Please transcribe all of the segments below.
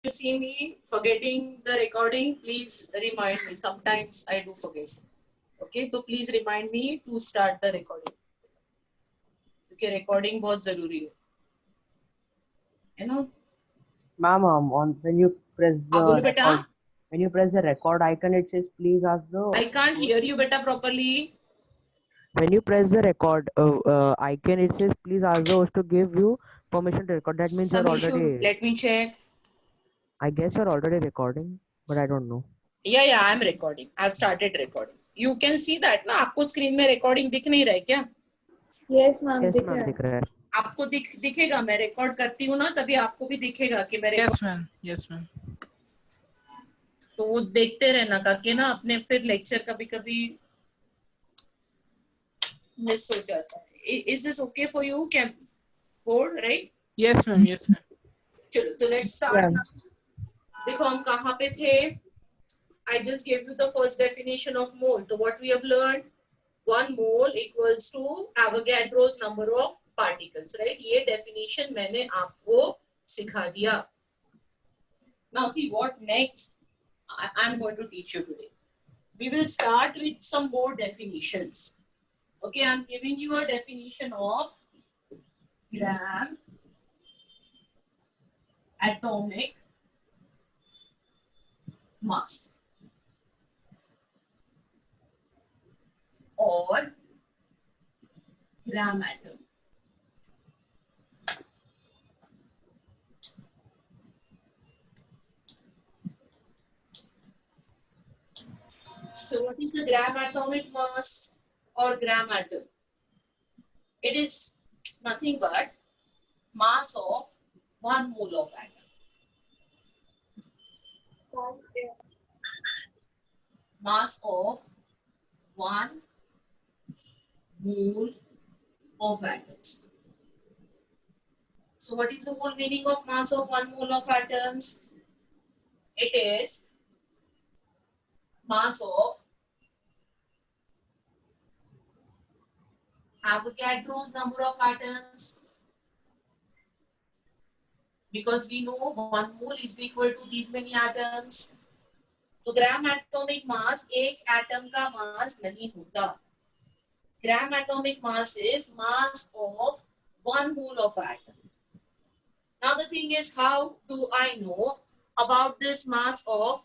you see me forgetting the recording, please remind me. Sometimes I do forget. Okay, so please remind me to start the recording. Okay, recording बहुत जरूरी है ना? Ma'am, on when you press हाँ the बोलो बेटा. record, when you press the record icon, it says please ask the. I can't hear you बेटा properly. When you press the record icon, it says please ask the host to give you permission to record. That means you're Some issue. already. Let me check. I guess you're already recording, but I don't know. Yeah, I'm recording. I've started recording. You can see that ना? आपको screen में recording दिख नहीं रहा है क्या? Yes, ma'am. Yes, ma'am, दिख रहा है. आपको दिखेगा. मैं record करती हूँ ना, तभी आपको भी दिखेगा कि मैं Yes, ma'am. Yes, ma'am. तो वो देखते रहना ताकि ना अपने फिर लेक्चर कभी-कभी मिस हो जाता है. Is this okay for you? Can board, right? Yes, ma'am. Yes, ma'am. चलो तो let's start. देखो हम कहाँ पे थे? I just gave you the first definition of mole. So what we have learned, 1 mole equals to Avogadro's number of particles, right? ये definition मैंने आपको सिखा दिया. Now see what next I'm going to teach you today. We will start with some more definitions. Okay, I'm giving you a definition of gram atomic mass. Or gram atom. So what is the gram atomic mass or gram atom? It is nothing but mass of 1 mole of atom. Mass of 1 mole of atoms. So what is the whole meaning of mass of 1 mole of atoms? It is mass of Avogadro's number of atoms, because we know 1 mole is equal to these many atoms. तो gram atomic मास एक atom का मास नहीं होता. ग्राम atomic mass is mass of 1 mole of atom. Now the thing is, how do I know about this mass of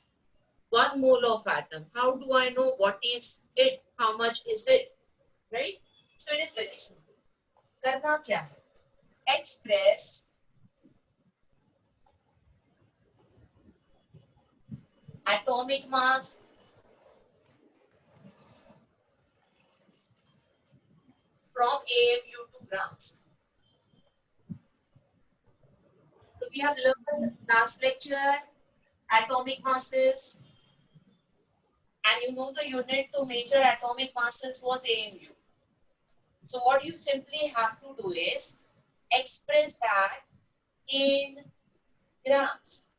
1 mole of atom? How do I know what is it? How much is it? Right? So it is very simple. करना क्या है? Express atomic mass from AMU to grams. So we have learned last lecture atomic masses, and you know the unit to measure atomic masses was AMU. So what you simply have to do is express that in grams.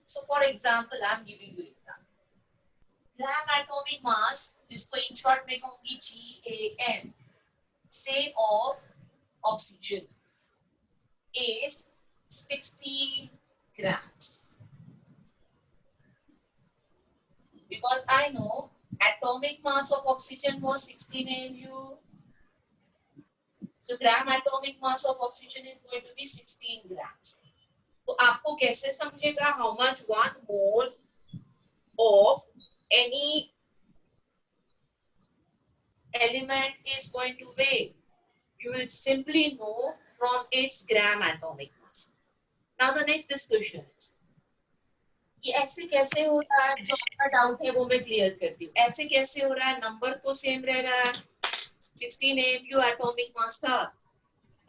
So for example, I'm giving you example. Gram atomic mass, जिसको in short मैं कहूँगी GAM, say of oxygen is 16 grams. Because I know atomic mass of oxygen was 16 AMU. So gram atomic mass of oxygen is going to be 16 grams. तो आपको कैसे समझेगा how much 1 mole of any element is going to weigh? You will simply know from its gram atomic mass. Now the next discussion is, ये ऐसे कैसे हो रहा है? जो आपका डाउट है वो मैं क्लियर करती हूँ. ऐसे कैसे हो रहा है? नंबर तो सेम रह रहा है, 16 AMU एटॉमिक मास था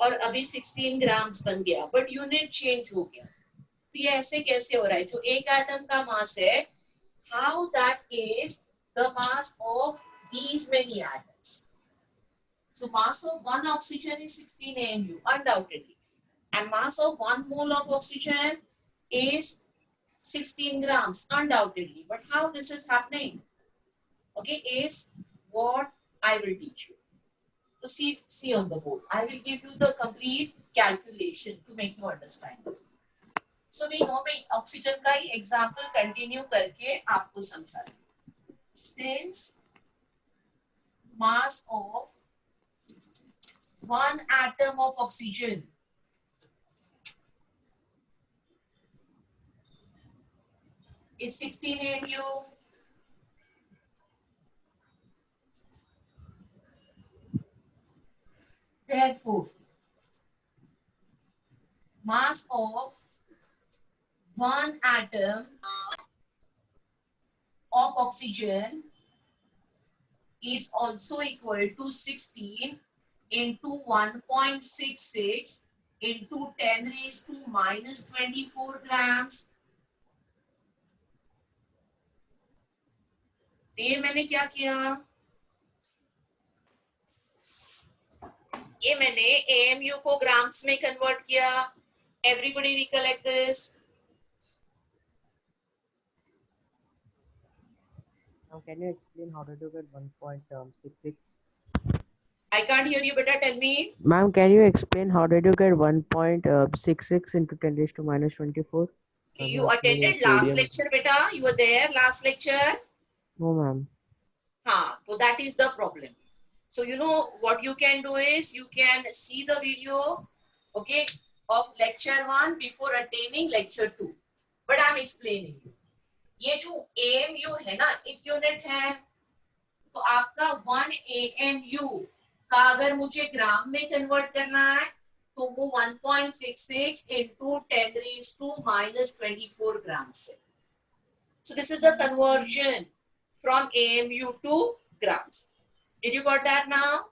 और अभी 16 ग्राम्स बन गया, बट यूनिट चेंज हो गया. तो ये ऐसे कैसे हो रहा है? जो एक एटम का मास है, how that is the mass of these many atoms. So mass of 1 oxygen is 16 AMU undoubtedly, and mass of 1 mole of oxygen is 16 grams undoubtedly. But how this is happening, okay, is what I will teach you. So see on the board. I will give you the complete calculation to make you understand this. So we know मैं oxygen का ही example continue करके आपको समझा रही हूँ. Since mass of one atom of oxygen is 16 mu, therefore mass of one atom of oxygen is also equal to 16 into 1.66 into 10 raised to minus 24 grams. ये मैंने क्या किया, ये मैंने AMU को ग्राम्स में कन्वर्ट किया. Everybody recollect this. Now, can you explain how did you get 1.66? I can't hear you, beta. Tell me. Ma'am, can you explain how did you get 1.66 into 10 raised to minus 24? You attended last lecture, beta. You were there last lecture. No, ma'am. So that is the problem. So you know what you can do is you can see the video, okay, of lecture 1 before attending lecture 2. But I'm explaining you. ये जो AMU है ना, एक unit है, तो आपका 1 AMU का अगर मुझे ग्राम में कन्वर्ट करना है तो वो 1.66 into 10 raised to minus 24 grams है. So this is a conversion from AMU to grams. Did you got that now?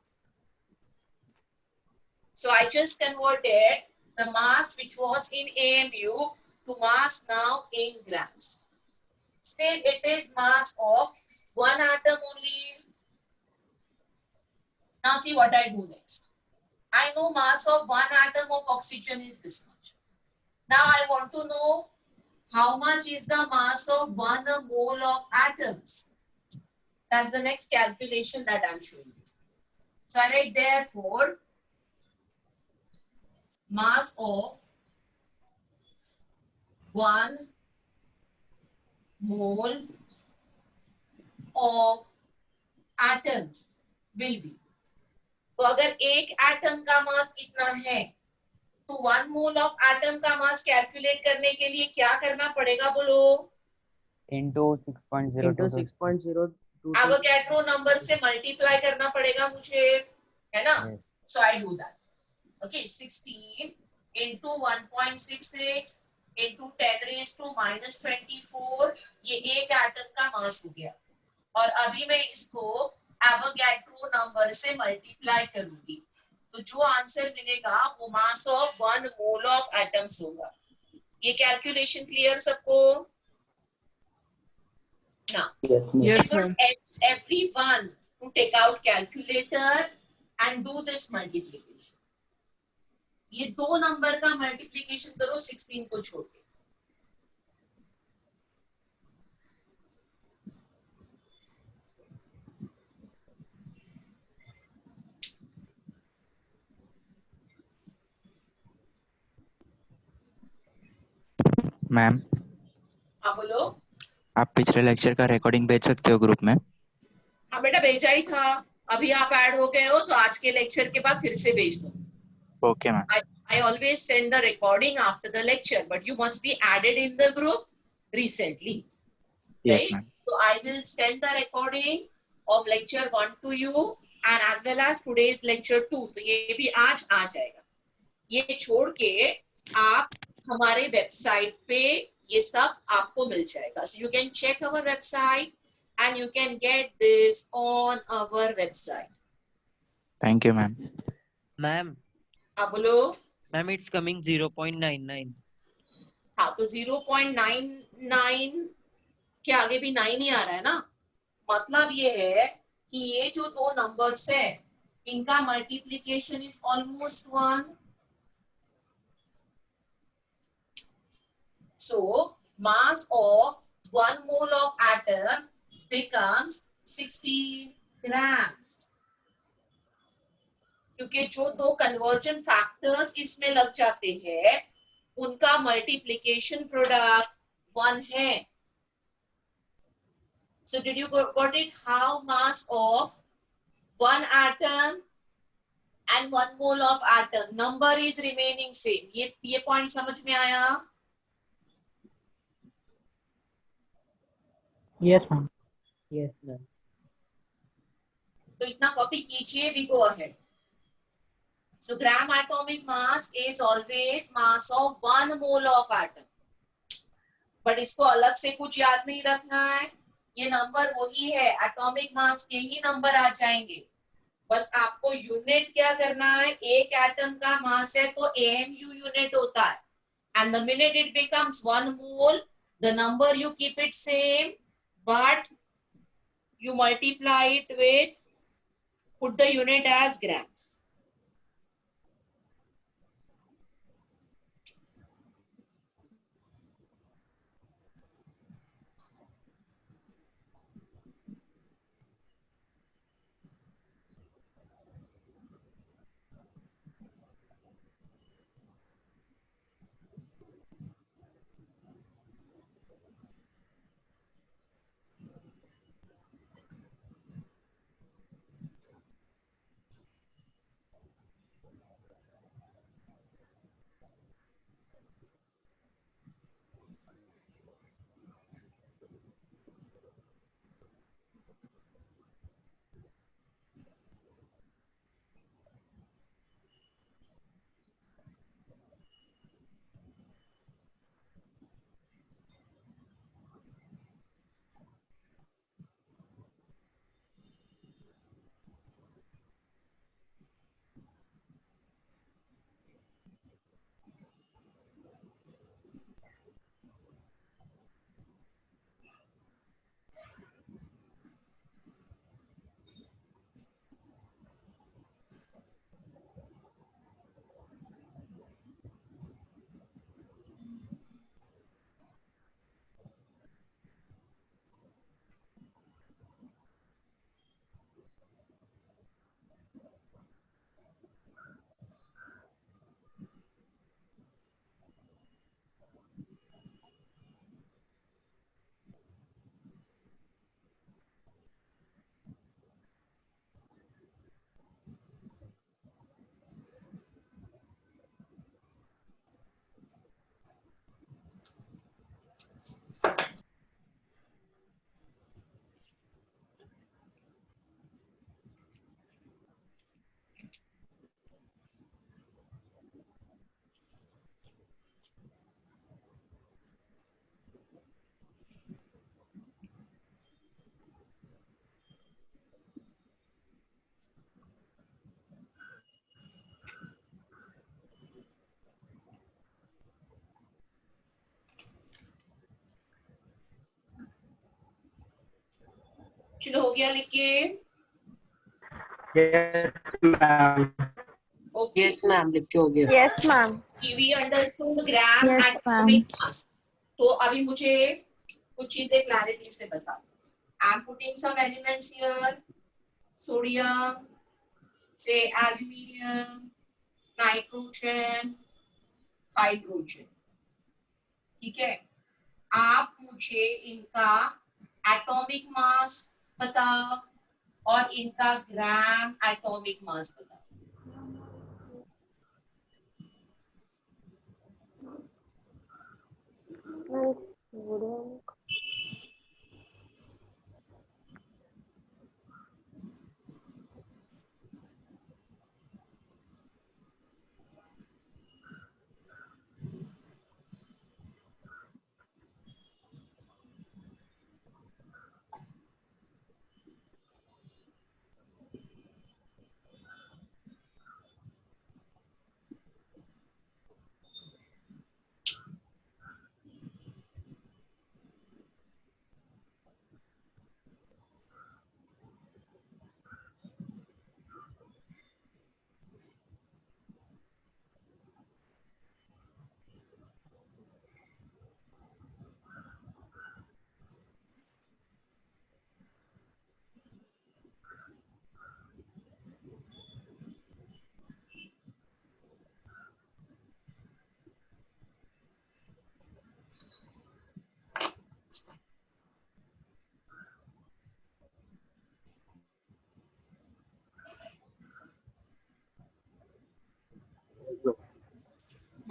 So I just converted the mass which was in AMU to mass now in grams. Still it is mass of one atom only. Now see what I do next. I know mass of one atom of oxygen is this much. Now I want to know how much is the mass of 1 mole of atoms. That's the next calculation that I'm showing you. So I write therefore mass of 1 mole of atoms will be. तो अगर एक atom का मास इतना है तो 1 mole of atom का mass calculate करने के लिए क्या करना पड़ेगा बोलो? into 6.0 एवोगैड्रो नंबर से मल्टीप्लाई करना पड़ेगा मुझे, है ना? Yes. So I do that. Okay, 16 into 1.66 into 10 raised to minus 24, ये एक एटम का मास हो गया. और अभी मैं इसको एवोगैड्रो नंबर से मल्टीप्लाई करूंगी तो जो आंसर मिलेगा वो mass of 1 mole of atoms होगा. ये कैलकुलेशन क्लियर सबको? ना? Yes, I ma'am. want everyone to take out calculator and do this multiplication. ये दो नंबर का मल्टीप्लिकेशन करो 16 को छोड़ के. मैम हाँ बोलो. आप पिछले लेक्चर का रिकॉर्डिंग भेज सकते हो ग्रुप में? हाँ बेटा भेजा ही था, अभी आप ऐड हो गए हो तो आज के लेक्चर के बाद फिर से भेज दो. Okay ma'am. I always send the recording after the lecture, but you must be added in the group recently. Yes Right? Ma'am. So I will send the recording of lecture 1 to you and as well as today's lecture 2. तो ये भी आज आ जाएगा. ये छोड़ के आप हमारे वेबसाइट पे ये सब आपको मिल जाएगा. So you can check our website and you can get this on our website. Thank you ma'am. Ma'am हाँ बोलो. Ma'am it's coming 0.99. हाँ तो 0.99 के आगे भी 9 ही आ रहा है ना. मतलब ये है कि ये जो दो नंबर्स है इनका multiplication is almost 1. So mass of 1 mole of atom becomes 16 grams. क्योंकि जो दो कन्वर्जन फैक्टर्स इसमें लग जाते हैं उनका मल्टीप्लिकेशन प्रोडक्ट 1 है. So did you got it? How mass of one atom and 1 mole of atom number is remaining same. ये point समझ में आया? Yes, ma'am. Yes, ma'am. तो इतना कॉपी कीजिए. We go ahead. So gram atomic mass is always mass of 1 mole of atom. But इसको अलग से कुछ याद नहीं रखना है. ये नंबर वही है, एटॉमिक मास के ही नंबर आ जाएंगे. बस आपको यूनिट क्या करना है. एक एटम का मास है तो AMU यूनिट होता है. And the minute it becomes 1 mole, the number you keep it same, but you multiply it with, put the unit as grams. चलो हो गया लिख के. Yes, ma'am. Okay. Yes, ma'am. लिख के हो गया. Yes, ma'am. We understood gram Yes, atomic mass. तो अभी मुझे कुछ चीजें क्लैरिटी से बता. I'm putting some elements here. Sodium, say aluminium, nitrogen, hydrogen. ठीक है. आप मुझे इनका एटॉमिक मास बताओ और इनका ग्राम एटॉमिक मास बताओ.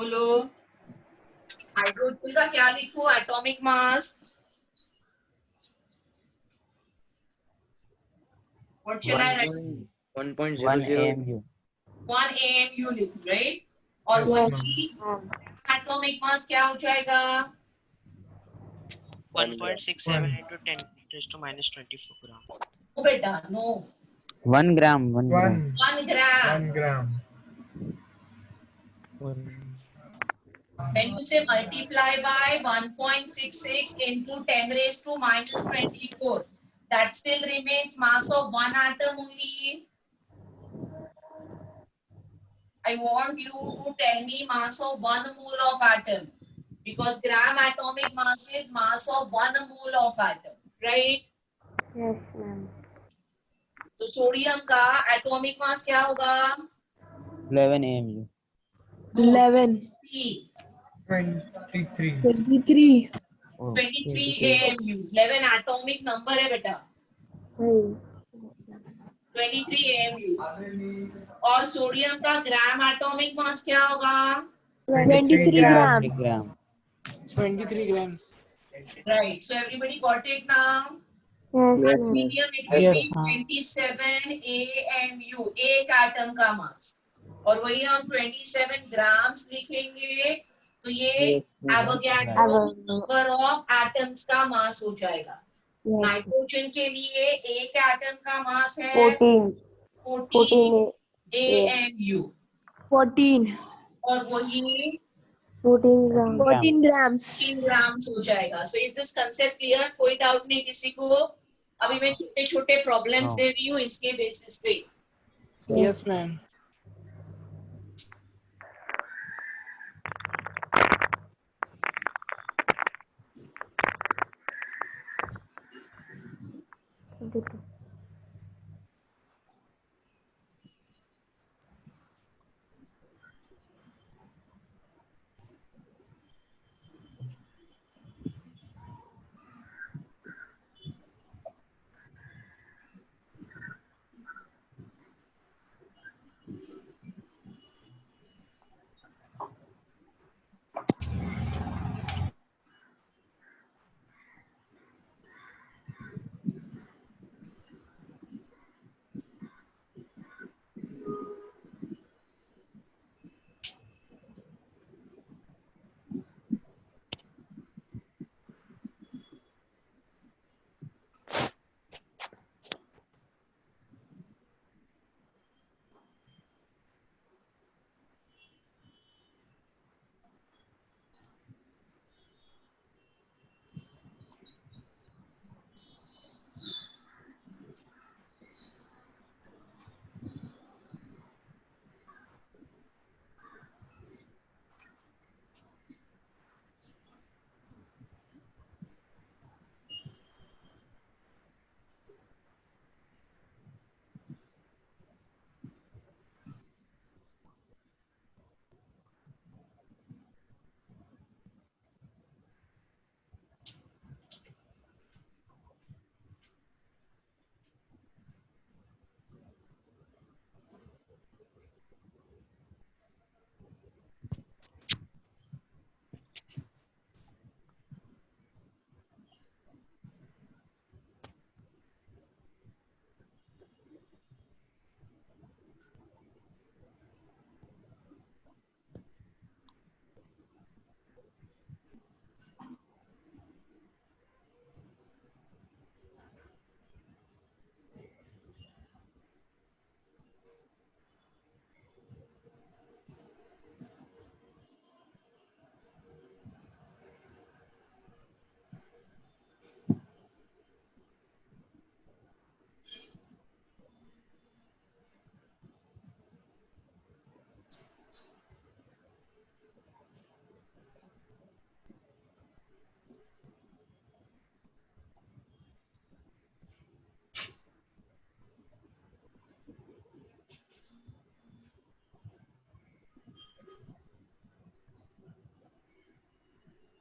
बोलो हाइड्रोजन का क्या लिखूं atomic mass what shell I right 1.00 AMU. 1 AMU लिखूं राइट और वही एटॉमिक मास क्या हो जाएगा 1.67 into 10 raised to minus 24 gram. ओ बेटा no 1 gram. 1 gram. 1 gram 1 gram. when you say multiply by 1.66 into 10 raised to minus 24 that still remains mass of one atom only. I want you to tell me mass of 1 mole of atom because gram atomic mass is mass of 1 mole of atom, right? Yes, ma'am. तो sodium का atomic mass क्या होगा 11 AMU. 11. 23. 23. Oh, 23 AMU 11 atomic number है बेटा 23 AMU और sodium का ग्राम atomic मास क्या होगा 23 grams. 3 gram. 23 grams. right so everybody got it now Yes, Aluminium it will be 27 AMU एक एटम का मास और वही हम 27 ग्राम्स लिखेंगे तो ये एवोगैड्रो नंबर ऑफ एटम्स का मास हो जाएगा नाइट्रोजन के लिए एक एटम का मास है 14 AMU 14. और वही 14 grams. 3 ग्राम्स हो जाएगा so is this concept clear कोई डाउट नहीं किसी को अभी मैं छोटे छोटे प्रॉब्लम्स दे रही हूँ इसके बेसिस पे Yes, ma'am.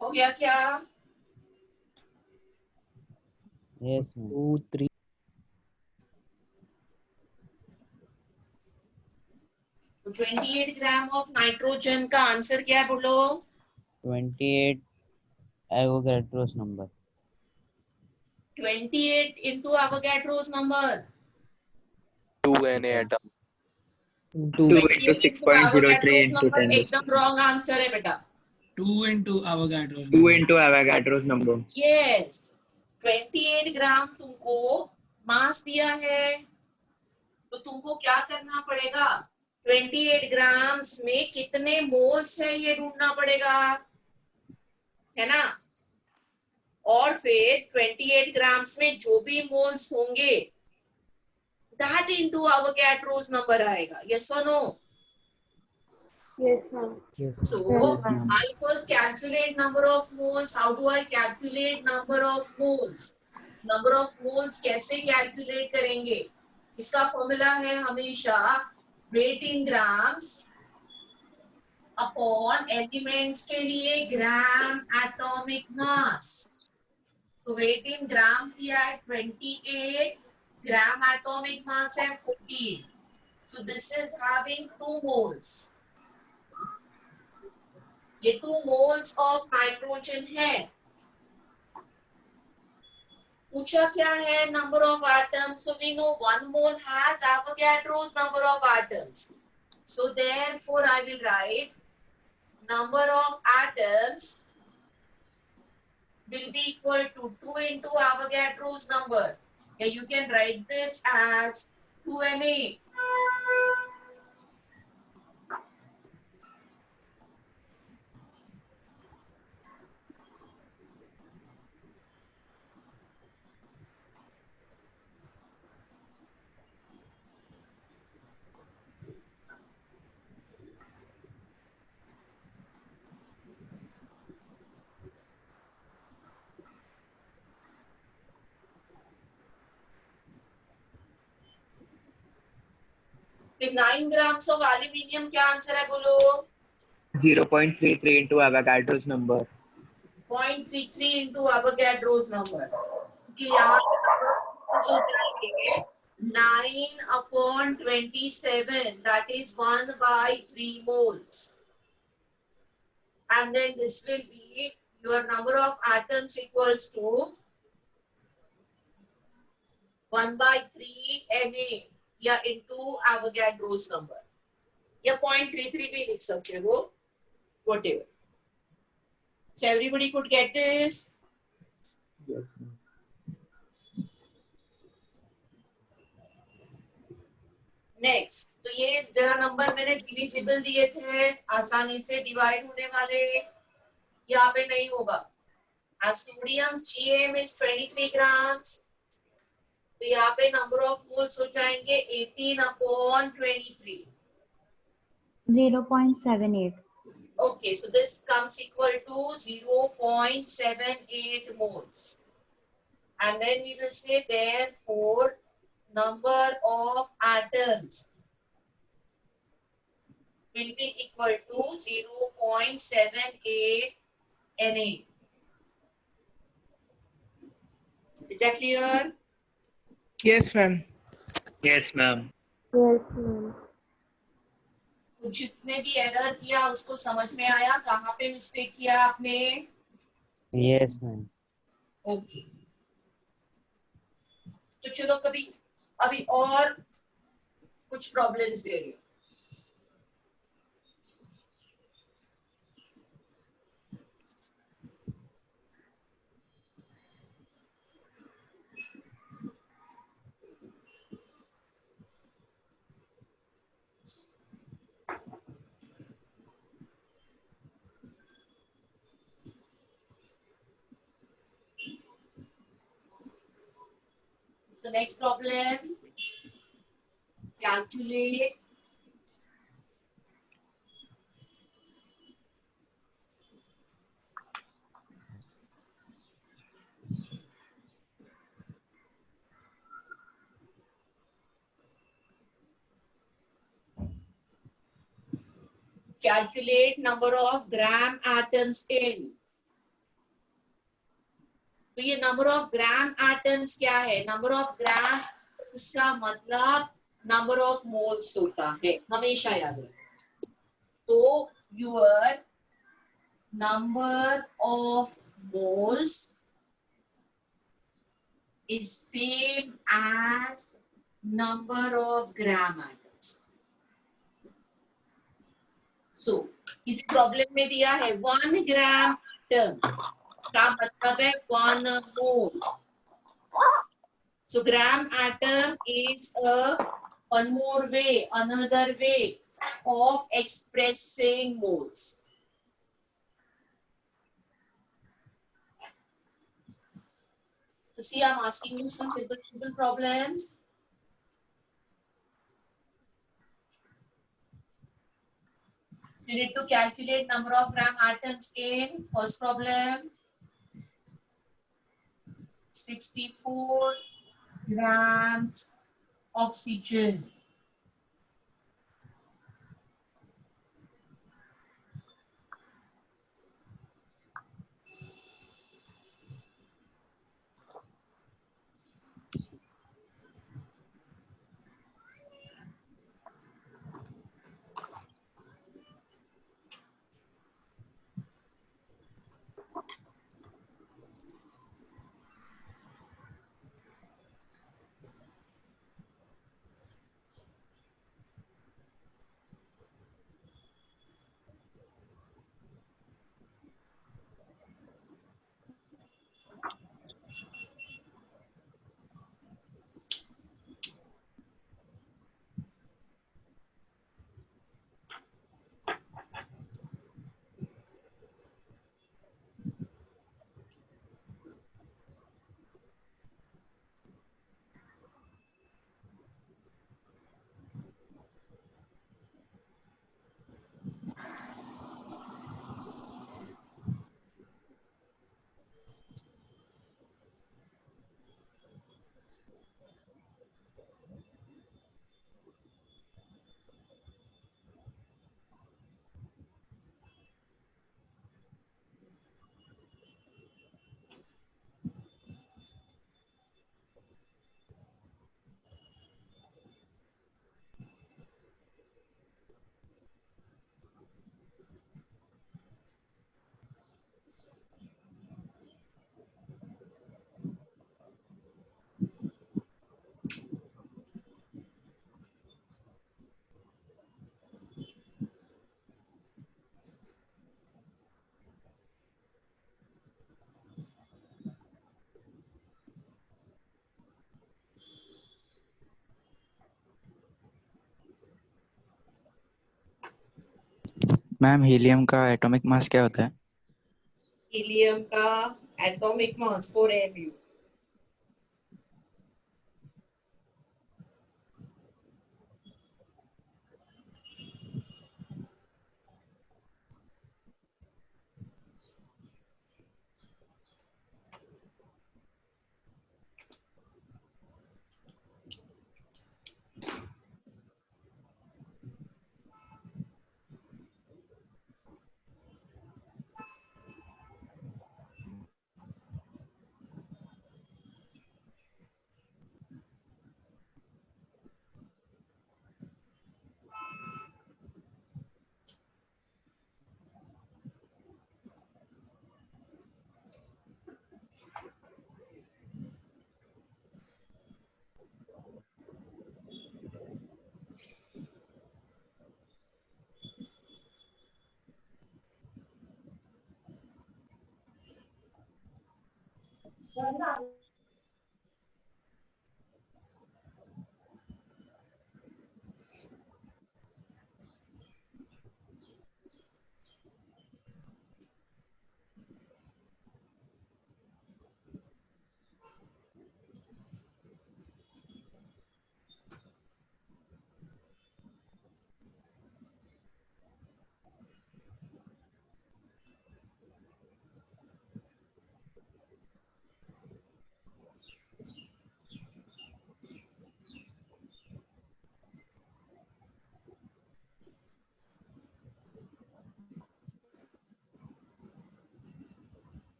हो गया क्या Yes, ma'am. 2, 3. तो 28 ग्राम ऑफ नाइट्रोजन का आंसर क्या है बोलो? 28 Avogadro's number. 28 into Avogadro's number. 2 Na atom. 2 into 6.03 into 10. एकदम रॉन्ग आंसर है बेटा. 2 into Avogadro's 2 number. into Avogadro's number. Yes. 28 ग्राम तुमको मास दिया है, तो तुमको क्या करना पड़ेगा? 28 ग्राम्स में कितने मोल्स है ये ढूंढना पड़ेगा, है ना? और फिर 28 ग्राम्स में जो भी मोल्स होंगे that into Avogadro's number आएगा. Yes or no? Yes, ma'am. So I first calculate number of moles. How do I calculate number of moles? Number of moles कैसे calculate करेंगे? इसका फॉर्मूला है हमेशा weight in grams upon elements के लिए gram atomic mass. तो weight in grams दिया है 28, gram atomic mass है 14. So this is having 2 moles. ये 2 moles of nitrogen है. पूछा क्या है? Number of atoms. So we know 1 mole has Avogadro's number of atoms. So therefore I will write number of atoms will be equal to 2 into Avogadro's number. Yeah, you can write this as 2Na. फिर 9 grams of aluminium क्या answer है बोलो? 0.33 into Avogadro's number. 0.33 into Avogadro's number. कि यहाँ पे 9 upon 27, that is 1 by 3 moles. And then this will be your number of atoms equals to 1 by 3 Na या into Avogadro's number. या 0.33 भी लिख सकते हो, whatever. So everybody could get this. Yes. Next, तो ये जरा नंबर मैंने डिविजिबल दिए थे, आसानी से डिवाइड होने वाले, यहाँ पे नहीं होगा. सोडियम GM is 23 grams, तो यहाँ पे नंबर ऑफ मोल्स हो जाएंगे 18 upon 23. 0.78. Okay, so this comes equal to 0.78 moles. And then we will say therefore number of atoms will be equal to 0.78 Na. Is that clear? Yes, ma'am. Yes, ma'am. Yes, ma'am. जिसने भी error किया उसको समझ में आया कहाँ पे mistake किया आपने? Yes, ma'am. ओके, तो चलो कभी अभी और कुछ प्रॉब्लम्स दे रही हूँ. So next problem, calculate number of gram atoms in. तो ये नंबर ऑफ ग्राम एटम्स क्या है? नंबर ऑफ ग्राम इसका मतलब नंबर ऑफ मोल्स होता है, हमेशा याद रखना. So your number of moles is same as number of gram atoms. So इस प्रॉब्लम में दिया है 1 ग्राम एटम का मतलब है 1 मोल. So gram atom is one more way, another way of expressing moles. So see, I'm asking you some simple problems. You need to calculate number of gram atoms in first problem. 64 grams oxygen. Ma'am helium का atomic mass क्या होता है? Helium का atomic mass 4 mu.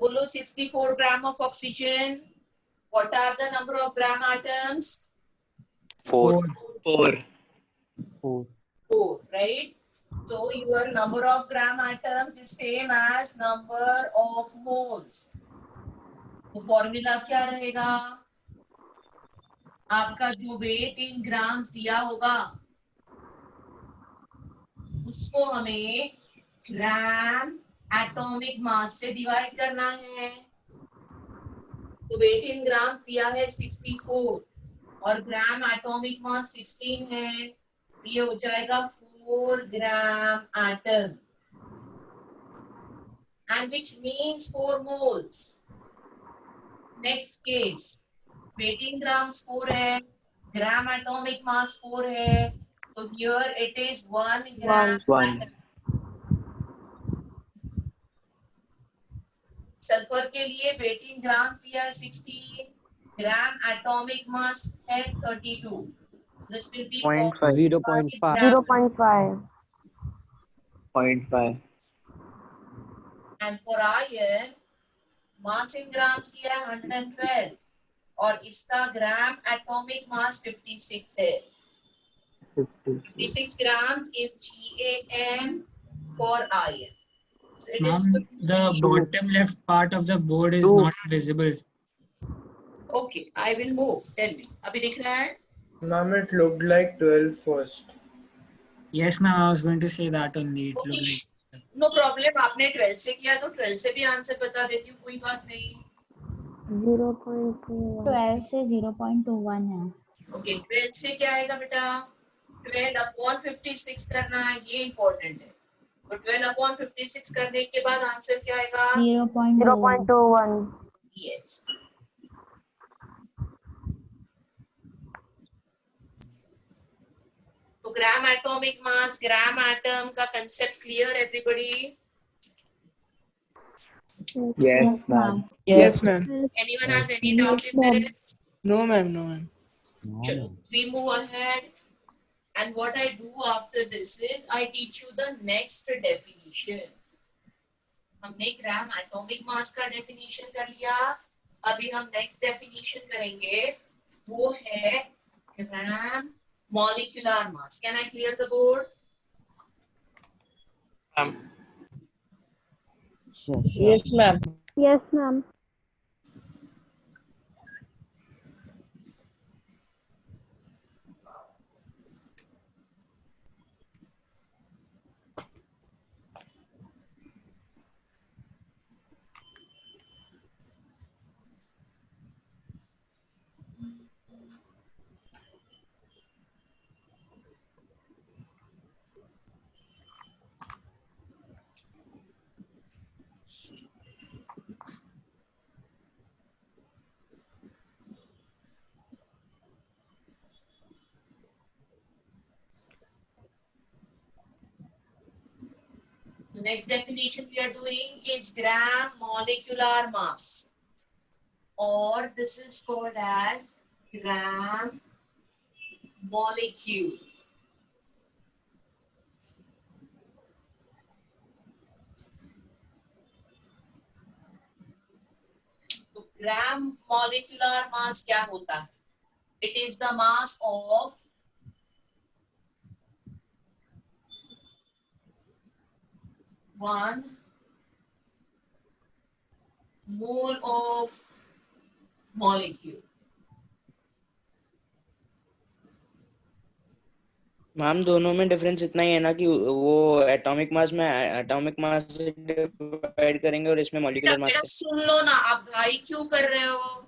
बोलो 64 ग्राम of oxygen. What are the number of gram atoms? 4. 4. 4. 4, right? So your number of gram atoms is same as number of moles. तो formula क्या रहेगा? आपका जो वेट इन ग्राम्स दिया होगा उसको हमें ग्राम एटॉमिक मास से डिवाइड करना है. तो वेट इन ग्राम्स दिया है 64 और ग्राम एटॉमिक मास 16 है. ये हो जाएगा 4 gram atom and which means 4 moles. Next case, weight in grams 4 है, gram atomic mass 4 है, तो here it is 1 gram 1. atom. Sulphur के लिए weight in grams दिया है 16, gram atomic mass है 32. This will be 0.5. 0.5. 0.5. 0.5. and for iron mass in grams दिया है 112 और इसका ग्राम एटॉमिक मास 56 है. 56 grams is GAM for iron. So it is Ma'am, the bottom left part of the board is 2. not visible. okay. I will move. Tell me. अभी दिख रहा है? Ma'am, it looked like 12 first. Yes, ma'am, I was going to say that only. It looked like. No problem. आपने 12 से किया तो 12 से भी आंसर बता देती हूँ, कोई बात नहीं. 0.21. 12 से 0.21 है. ओके 12 से क्या आएगा बेटा? 12 अपॉन 56 करना है, ये इम्पोर्टेंट है. तो 12 अपॉन 56 करने के बाद आंसर क्या आएगा? 0.21. 0.21. यस. तो gram atomic mass, gram atom का concept clear everybody? Yes, ma'am. Yes, ma'am. Anyone has any doubt in this? No, ma'am. No, ma'am. No, Chalo, ma'am. we move ahead. And what I do after this is I teach you the next definition. हमने ग्राम atomic मास का definition कर लिया. अभी हम next definition करेंगे, वो है gram molecular mass. Can I clear the board? Sure, sure. Yes, ma'am. Yes, ma'am. The next definition we are doing is gram molecular mass, or this is called as gram molecule. तो gram molecular mass क्या होता है? It is the mass of one mole of molecule. Ma'am दोनों में difference इतना ही है ना कि वो एटॉमिक मास में एटॉमिक मास से डिवाइड करेंगे और इसमें मॉलिक्यूलर मास बेटा से. सुन लो ना, आप घाई क्यों कर रहे हो?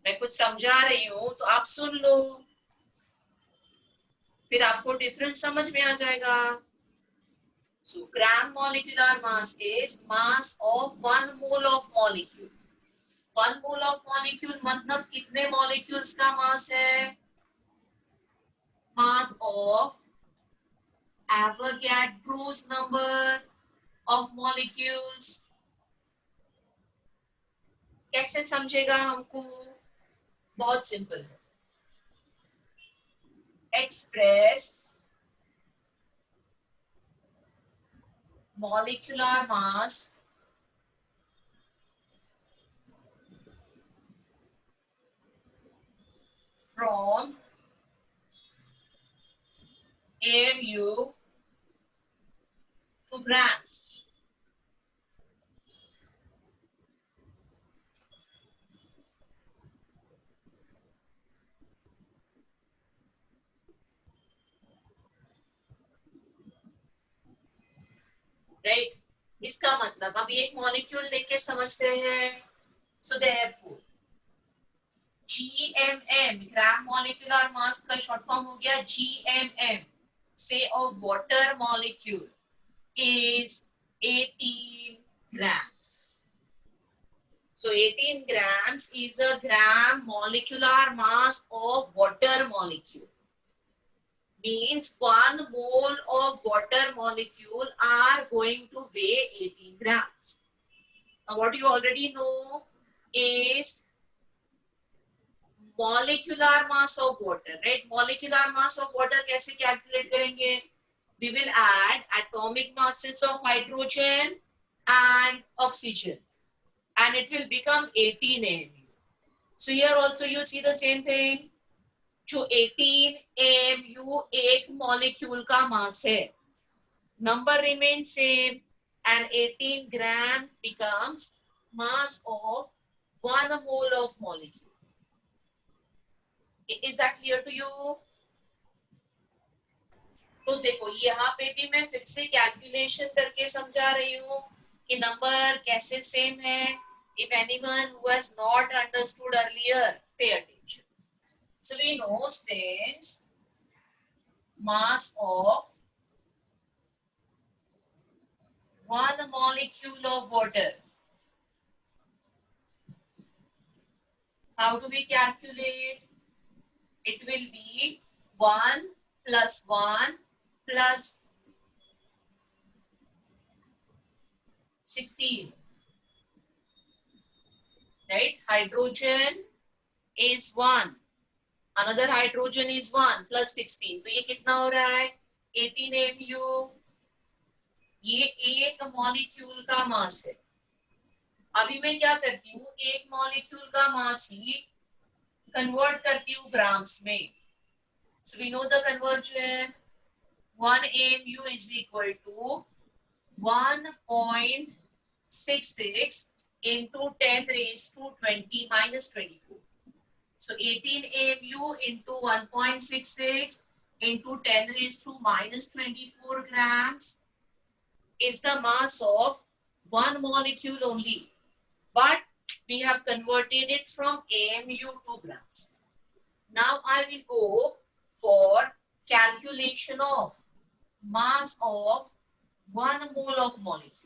मैं कुछ समझा रही हूँ तो आप सुन लो, फिर आपको डिफरेंस समझ में आ जाएगा. So gram molecular mass is mass of 1 mole of molecule. 1 mole of molecule मतलब कितने molecules का mass है? Mass of Avogadro's number of molecules. कैसे समझेगा हमको? बहुत सिंपल है. Express molecular mass from AMU to grams. Right? इसका मतलब अब एक मॉलिक्यूल लेके समझते हैं. So therefore GMM ग्राम molecular mass का short form हो गया GMM. Say of water molecule is 18 grams. So 18 grams is a gram molecular mass of water molecule. Means 1 mole of water molecule are going to weigh 18 grams. Now what you already know is molecular mass of water, right? Molecular mass of water कैसे calculate करेंगे? We will add atomic masses of hydrogen and oxygen and it will become 18 AMU. So here also you see the same thing. जो 18 AMU एक molecule का mass है. Number remains same and 18 gram becomes mass of 1 mole of molecule. Is that clear to you? तो देखो यहाँ पे भी मैं फिर से कैलकुलेशन करके समझा रही हूँ कि नंबर कैसे सेम है. If anyone who has not understood earlier, pay attention. So we know since mass of 1 molecule of water, how do we calculate? It will be 1 plus 1 plus 16. Right? Hydrogen is 1. Another hydrogen is 1 plus 16. तो ये कितना हो रहा है? 18 MU. ये एक molecule का मास है. अभी मैं क्या करती हूँ? एक मॉलिक्यूल का मास ही कन्वर्ट करती हूँ ग्राम्स में. So we know the conversion. 1 AMU is equal to 1.66 into 10 raised to 20 minus 24. So 18 AMU into 1.66 into 10 raised to minus 24 grams is the mass of 1 molecule only. But we have converted it from AMU to grams. Now I will go for calculation of mass of 1 mole of molecule.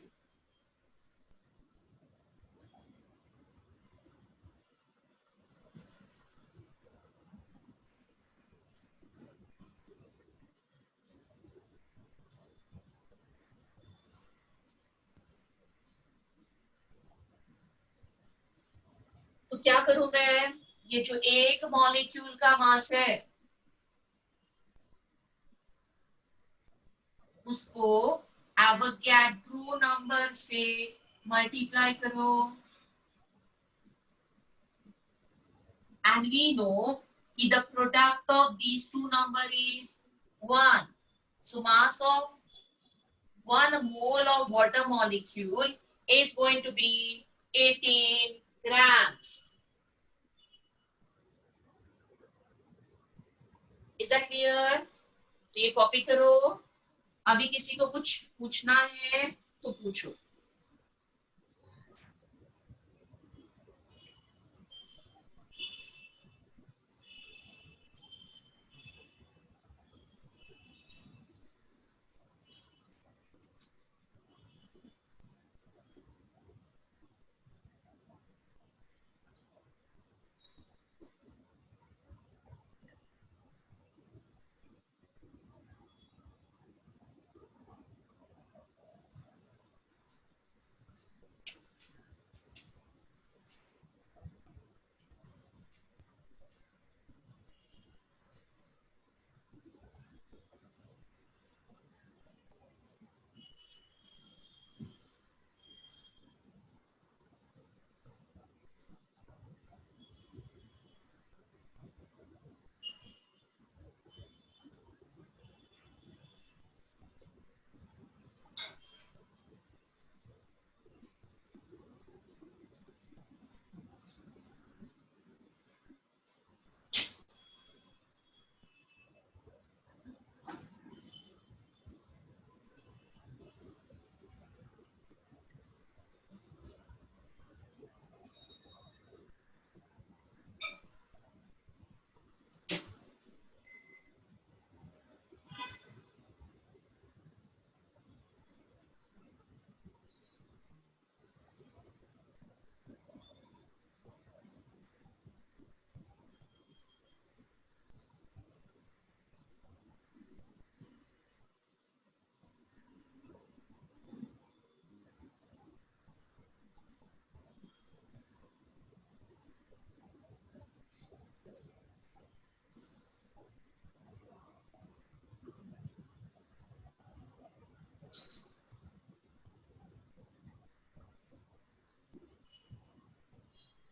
तो क्या करूं मैं? ये जो एक molecule का मास है उसको एवोगैड्रो नंबर से मल्टीप्लाई करो. And we know that the product of these two numbers is 1. So mass of 1 mole of water molecule is going to be 18 grams. Is that clear? तो ये कॉपी करो. अभी किसी को कुछ पूछना है तो पूछो.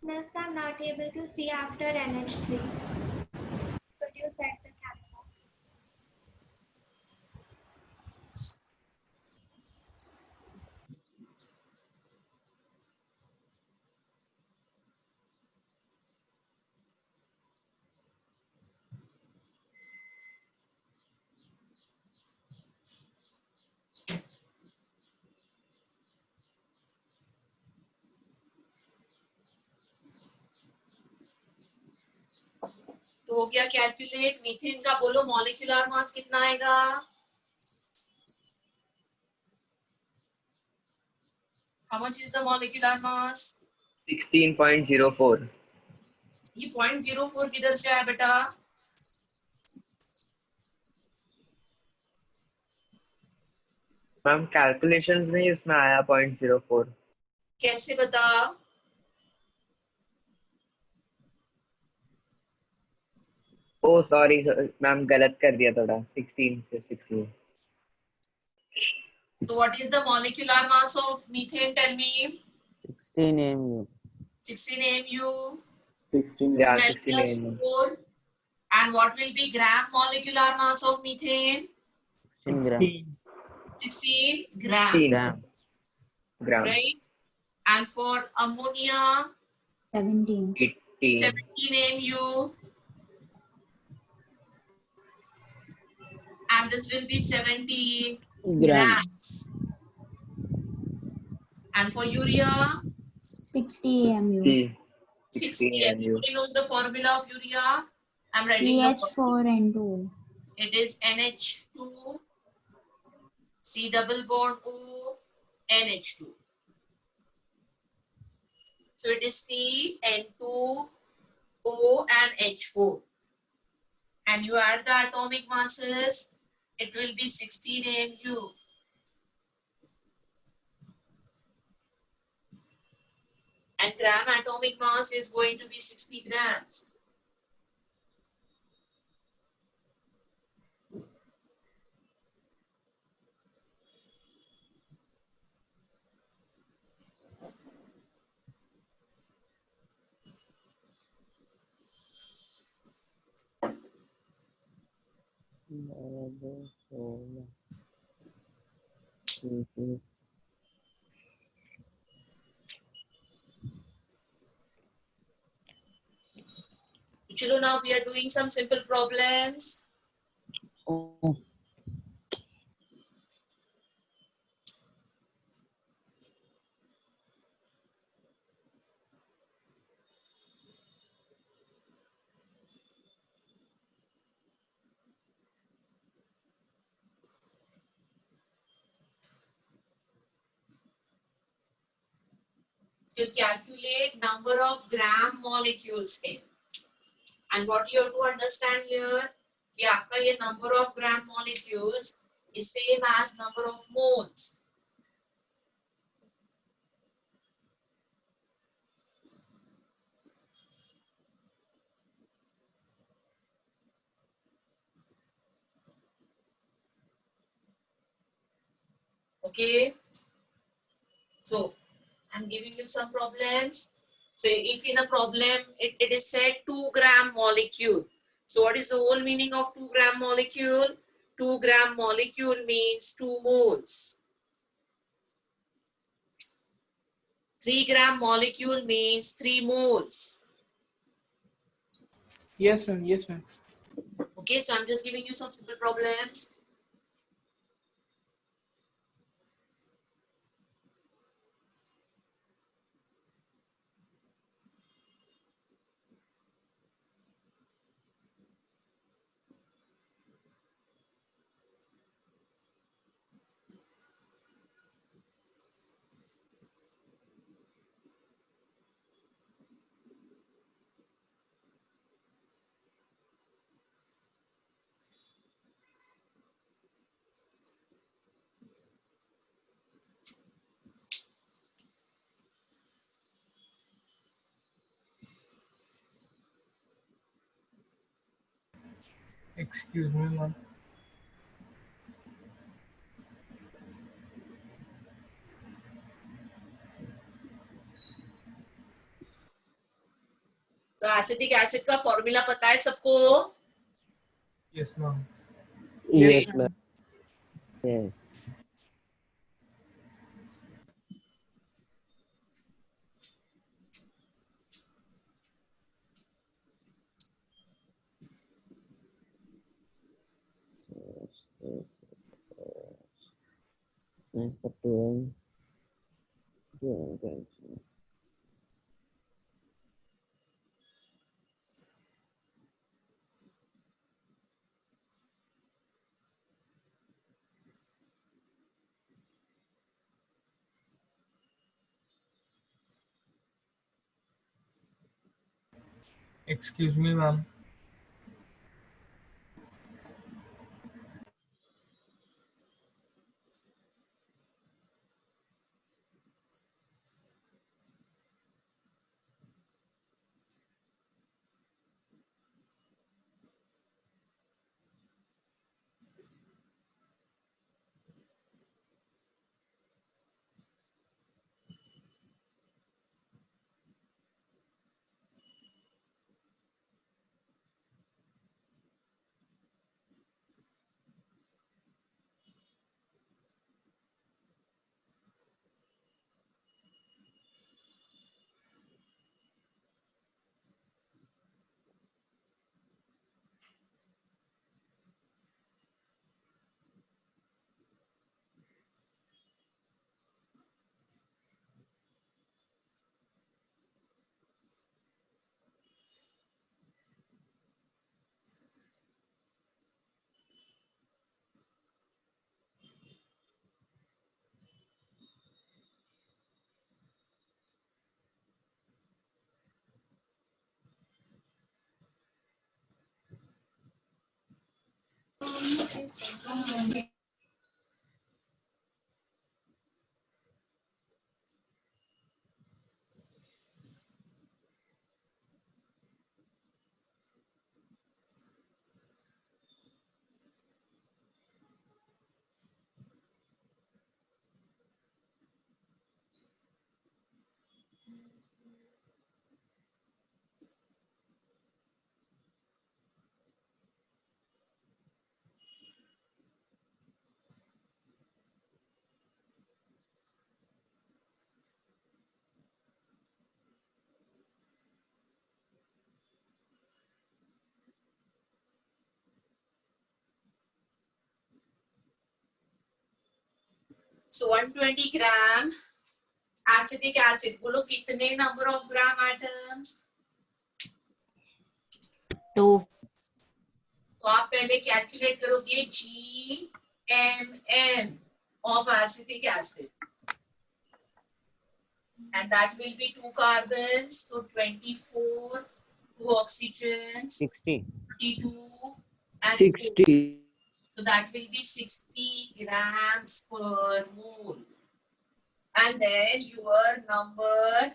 Miss, I'm not able to see after NH3. Could you set the camera? तो हो गया कैलकुलेट मीथेन का, बोलो मॉलिक्यूलर मास कितना आएगा? How much is the molecular mass? 16.04. ये 0.04 किधर से आया बेटा? मैम कैलकुलेशंस में ही इसमें आया 0.04. कैसे बता? ओ सॉरी मैम, गलत कर दिया थोड़ा, 16 से 16. So what is the molecular mass of methane? Tell me. 16 mu. 16 mu. 16. Yeah, 12 16 plus AMU. 4. And what will be gram molecular mass of methane? 16 gram. 16 grams. 16 gram. Right? And for ammonia, 17. 18. 17 mu. And this will be 17 grams. And for urea, 60 mu. 60 AMU. Everybody knows the formula of urea. I'm writing the CH4N2. It is NH2, C double bond O, NH2. So it is CN2, O and H4. And you add the atomic masses, it will be 16 mu. And gram atomic mass is going to be 60 grams. Chalo, now we are doing some simple problems. Oh. So you calculate number of gram molecules in. And what you have to understand here, कि आपका ये number of gram molecules is same as number of moles. Okay. So I'm giving you some problems. So if in a problem it is said 2 gram molecule. So what is the whole meaning of 2 gram molecule? 2 gram molecule means 2 moles. 3 gram molecule means 3 moles. Yes, ma'am. Yes, ma'am. Okay, so I'm just giving you some simple problems. Excuse me, ma'am. तो acetic acid का formula पता है सबको? Yes, ma'am. Yes, ma'am. Yes. Nice for 12. Excuse me, ma'am. So 120 gram acetic acid. बोलो कितने number of gram atoms? 2. तो आप पहले कैलकुलेट करोगे GMM of acetic acid, and that will be 2 carbons, so 24, 2 oxygens, 60. 32, and 60. so that will be 60 grams per mole. And then your number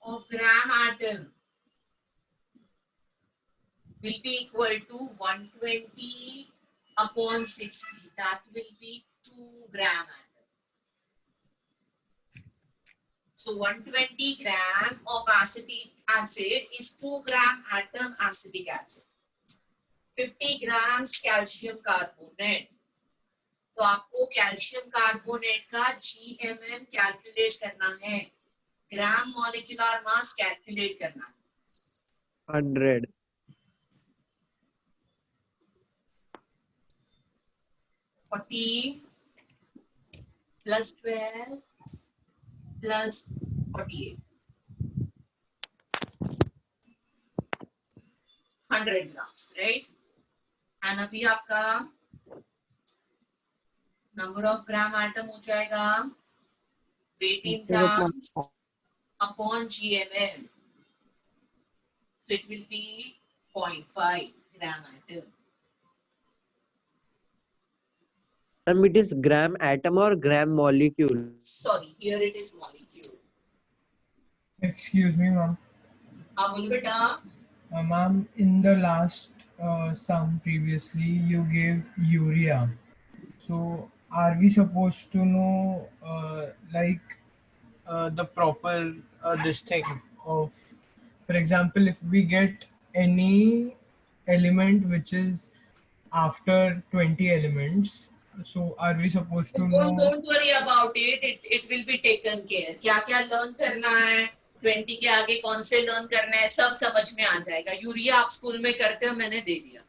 of gram atom will be equal to 120 upon 60. That will be 2 gram atom. So 120 gram of acetic acid is 2 gram atom acetic acid. 50 grams calcium carbonate. तो आपको calcium carbonate का GMM calculate करना है, gram molecular mass calculate करना है। 100. 40 plus 12 plus 48, 100 grams, right? And अभी आपका number of gram atom हो जाएगा 18 grams upon GMM. So it will be 0.5 gram atom. It is gram atom or gram molecule? Sorry, here it is molecule. Excuse me, ma'am. हाँ बोलो बेटा. Ma'am, in the last sum previously, you gave urea. So, are we supposed to know the proper this thing? of, for example, if we get any element which is after 20 elements, so are we supposed to know? Don't worry about it. It will be taken care. क्या क्या learn करना है, 20 के आगे कौन से learn करना है, सब समझ में आ जाएगा. यूरिया आप स्कूल में करते हो, मैंने दे दिया.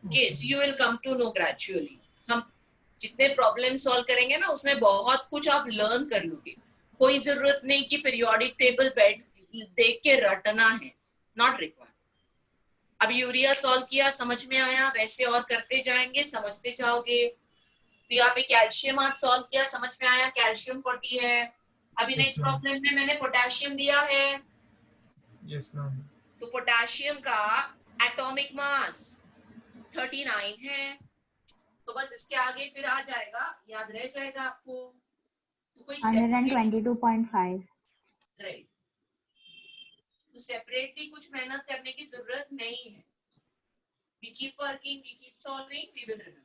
Okay, so you will come to know gradually. हम जितने प्रॉब्लम सॉल्व करेंगे ना, उसमें बहुत कुछ आप लर्न कर लोगे. कोई जरूरत नहीं कि पीरियोडिक टेबल बैठ देख के रटना है. Not required. अब यूरिया सॉल्व किया, समझ में आया, वैसे और करते जाएंगे, समझते जाओगे. तो यहाँ पे कैल्शियम आप सॉल्व किया, समझ में आया, कैल्शियम 40 है. अभी नेक्स्ट प्रॉब्लम में मैंने पोटेशियम दिया है. Yes ma'am. तो पोटेशियम का एटॉमिक मास 39 है. तो बस इसके आगे फिर आ जाएगा, याद रह जाएगा आपको. तो कोई 122.5. राइट. तो सेपरेटली कुछ मेहनत करने की जरूरत नहीं है. We keep working, we keep solving, we will remember.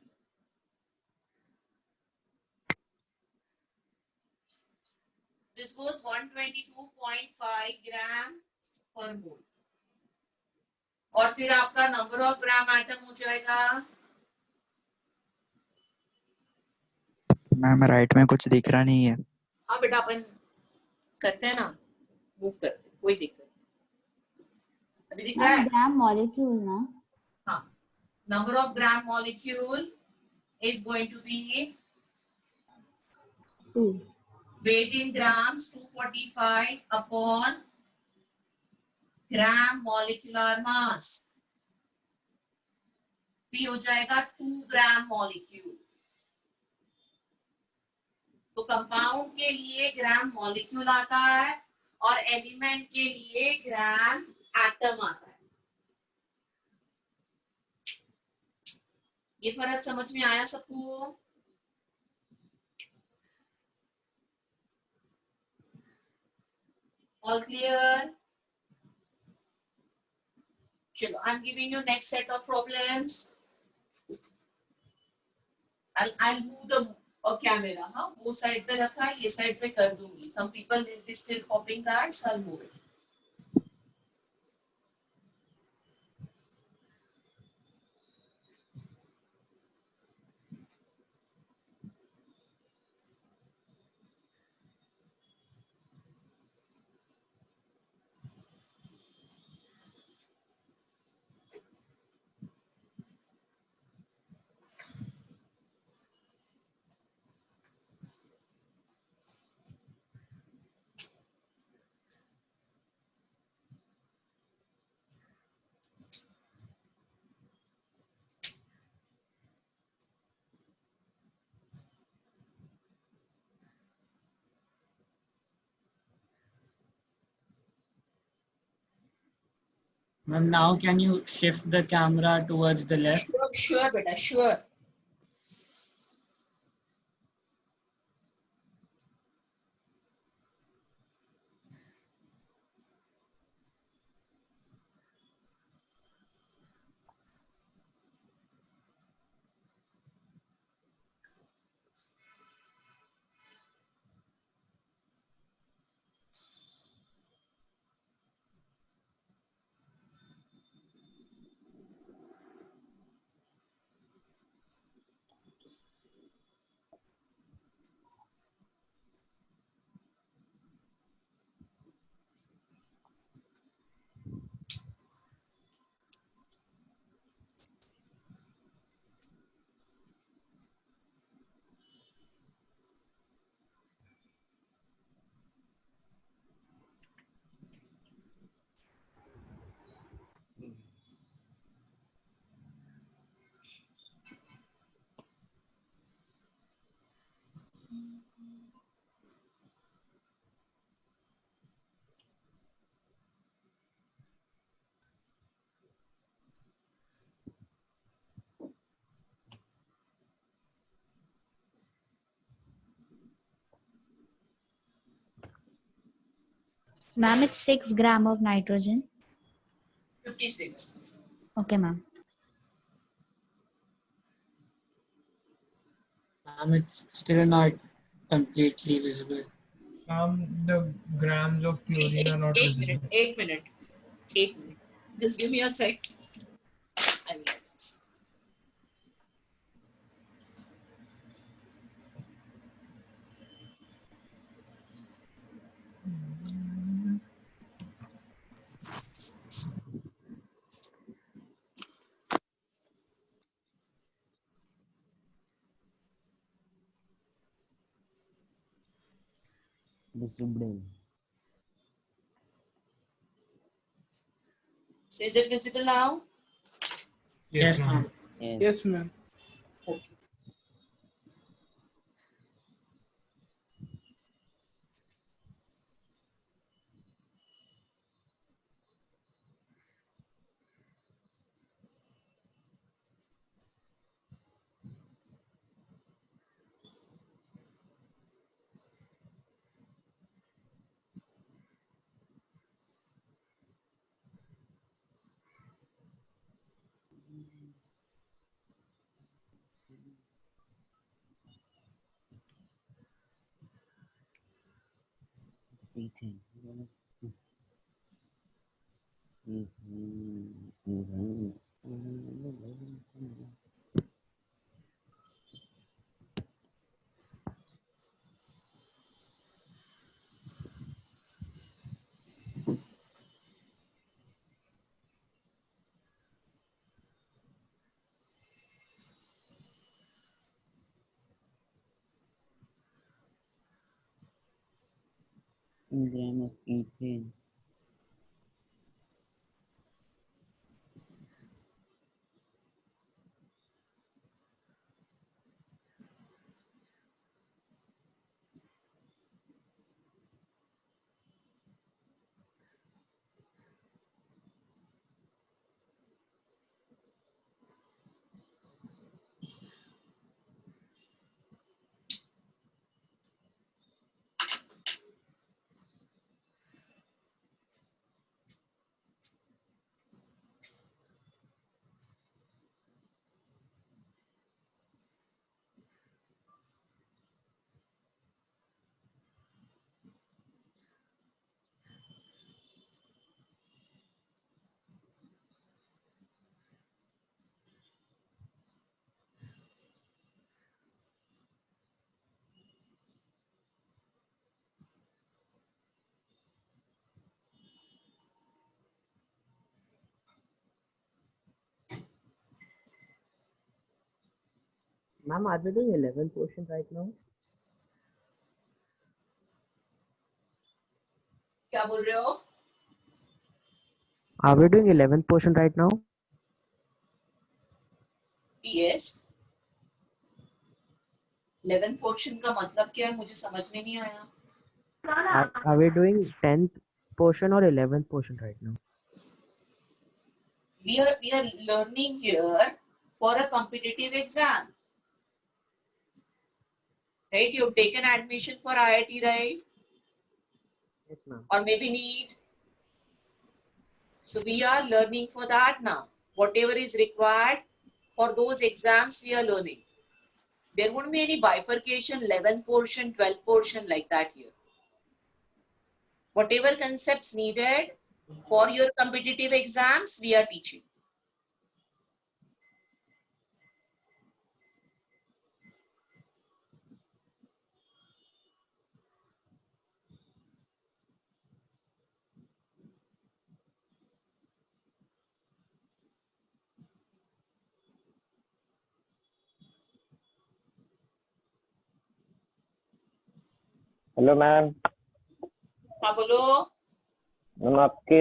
This goes 122.5 grams per mole. और फिर आपका नंबर ऑफ ग्राम एटम हो जाएगा. मैम राइट में कुछ दिख रहा नहीं है. हाँ बेटा, अपन करते हैं ना, मूव करते हैं, कोई दिक्कत नहीं. अभी दिख रहा है? ग्राम मॉलिक्यूल ना. हाँ, number of gram molecule is going to be 2. weight in grams 245 upon gram molecular mass. भी हो जाएगा 2 ग्राम मॉलिक्यूल. तो कंपाउंड के लिए ग्राम मॉलिक्यूल आता है और एलिमेंट के लिए ग्राम एटम आता है. ये फर्क समझ में आया सबको? All clear? चलो, I'm giving you next set of problems. I'll move the camera. हाँ, वो साइड पे रखा है, ये साइड पे कर दूंगी. Some people will be still copying that, so I'll move it. Ma'am, now can you shift the camera towards the left? Sure, beta, sure. Ma'am, it's 6 gram of nitrogen. 56. Okay, ma'am. Ma'am, it's still not completely visible. The grams of chlorine are not visible. एक minute. Just give me a sec. I will write this. Visible. So is it visible now? Yes, ma'am. Yes, ma'am. Okay. Gram of ethane. Ma'am, are we doing 11th portion right now? क्या बोल रहे हो? Are we doing 11th portion right now? Yes. 11th portion का मतलब क्या है मुझे समझ में नहीं आया. Are we doing 10th portion or 11th portion right now? We are learning here for a competitive exam. Right? You've taken admission for IIT, right? Yes, ma'am. Or maybe NEET. So we are learning for that now. Whatever is required for those exams, we are learning. There won't be any bifurcation, 11th portion, 12th portion like that here. Whatever concepts needed for your competitive exams, we are teaching. Hello ma'am. हाँ बोलो. Ma'am आपके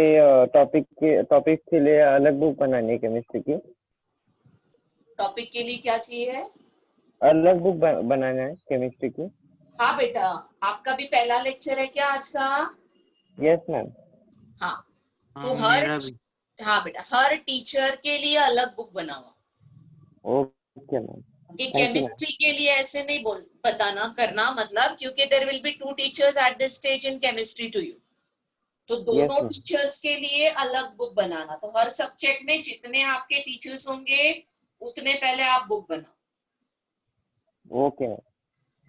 topic के लिए अलग book बनानी है chemistry की. Topic के लिए क्या चाहिए? अलग बुक बनाना है केमिस्ट्री की. हाँ बेटा, आपका भी पहला लेक्चर है क्या आज का? Yes ma'am. हाँ. तो हाँ बेटा, हर टीचर के लिए अलग बुक बनाओ. Okay ma'am. कि केमिस्ट्री के लिए ऐसे नहीं बताना करना मतलब, क्योंकि there will be 2 teachers at this stage in chemistry to you. तो दोनों टीचर्स के लिए अलग बुक बनाना. तो हर सब्जेक्ट में जितने आपके टीचर्स होंगे उतने पहले आप बुक बनाओ. ओके.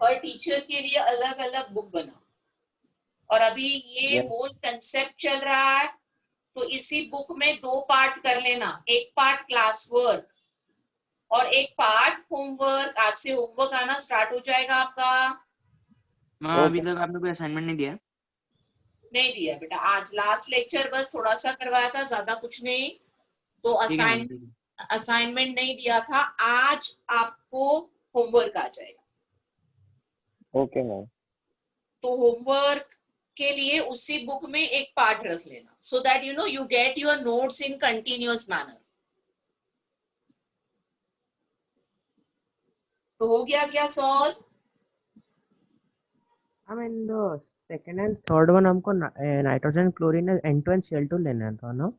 हर टीचर के लिए अलग अलग बुक बनाओ. और अभी ये Yes. होल कंसेप्ट चल रहा है, तो इसी बुक में 2 पार्ट कर लेना, एक पार्ट क्लास वर्क और एक पार्ट होमवर्क। आज से होमवर्क आना स्टार्ट हो जाएगा आपका। मैम अभी तक आपने कोई असाइनमेंट नहीं दिया? नहीं दिया बेटा, आज लास्ट लेक्चर बस थोड़ा सा करवाया था, ज्यादा कुछ नहीं। तो ठीक है मैम, ठीक है। असाइनमेंट नहीं दिया था, आज आपको होमवर्क आ जाएगा। Okay ma'am. तो होमवर्क के लिए उसी बुक में एक पार्ट रख लेना, so that you know you get your notes in continuous manner. तो हो गया क्या solve? I mean the second and third one हमको nitrogen chlorine N2 and Cl2 लेना था ना?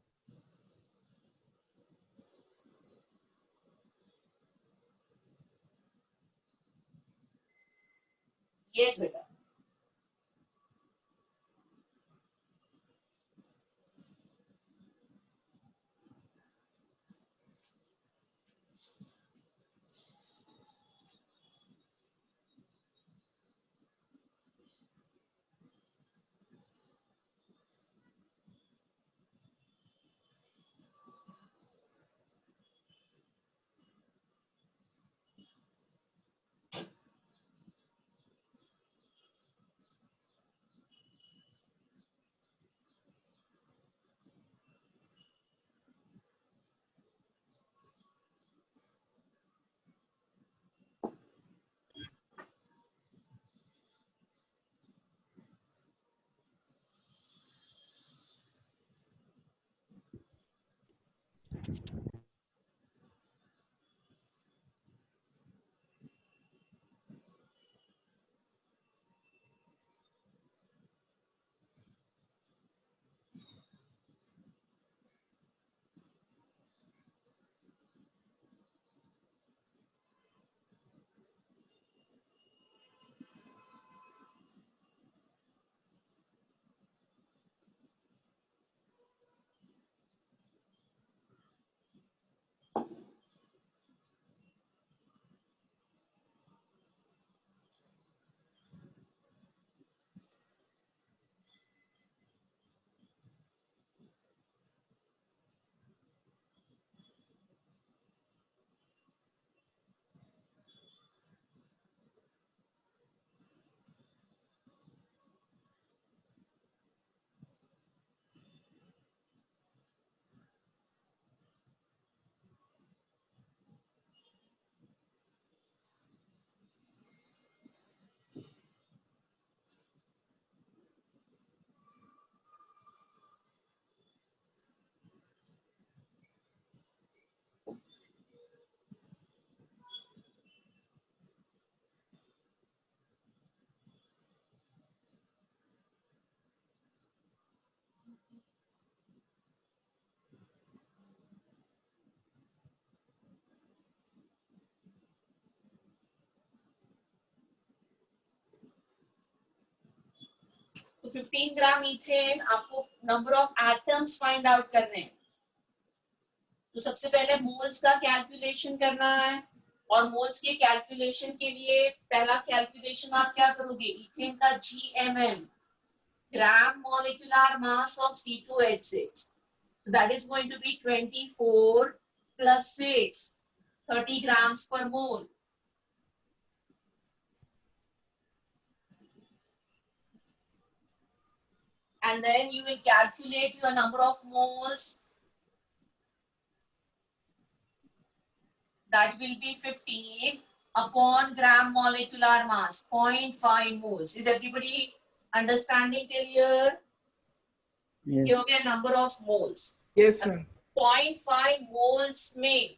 यस बेटा। तो 15 ग्राम मीथेन, आपको number of atoms find out करने हैं। तो सबसे पहले मोल्स का कैलकुलेशन करना है, और मोल्स के कैलकुलेशन के लिए पहला कैलकुलेशन आप क्या करोगे, इथेन का GMM, gram molecular mass of C2H6, so that is going to be 24 plus 6, 30 grams per mole. And then you will calculate your number of moles. That will be 15 upon gram molecular mass, 0.5 moles. Is everybody understanding clear? Yes. ये हो गया number of moles. Yes, ma'am. 0.5 moles में,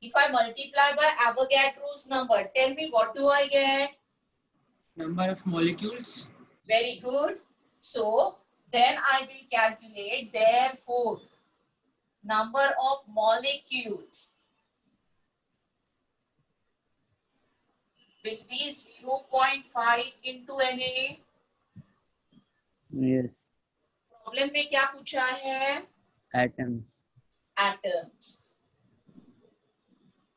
if I multiply by Avogadro's number, tell me what do I get? Number of molecules. Very good. So then I will calculate, therefore, number of molecules will be 0.5 into Na. Yes. Problem में क्या पूछा है? Atoms. Atoms.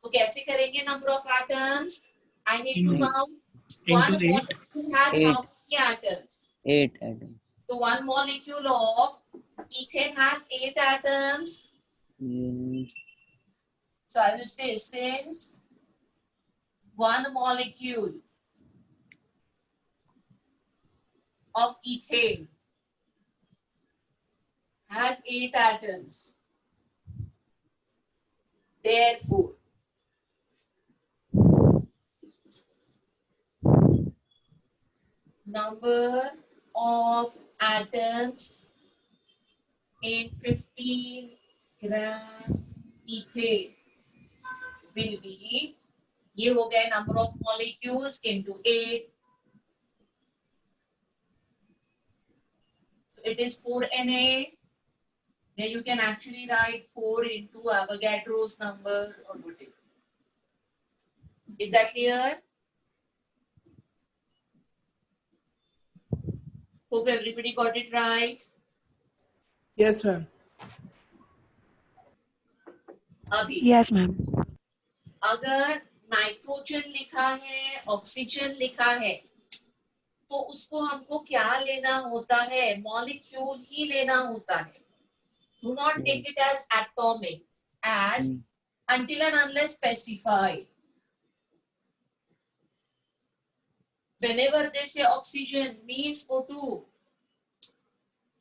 तो कैसे करेंगे number of atoms? I need to count. One molecule has how many atoms? 8 atoms. So one molecule of ethane has 8 atoms. Mm, So I will say since one molecule of ethane has 8 atoms, therefore number of atoms in 15 gram ethane will be, ये हो गया number of molecules into 8, so it is 4Na. Then you can actually write 4 into Avogadro's number or whatever. Is that clear? Hope everybody got it right. Yes, ma'am. अभी Yes, ma'am. अगर nitrogen लिखा है, oxygen लिखा है, तो उसको हमको क्या लेना होता है? मॉलिक्यूल ही लेना होता है. Do not take it as atomic, as until and unless specified. Whenever they say oxygen means O2,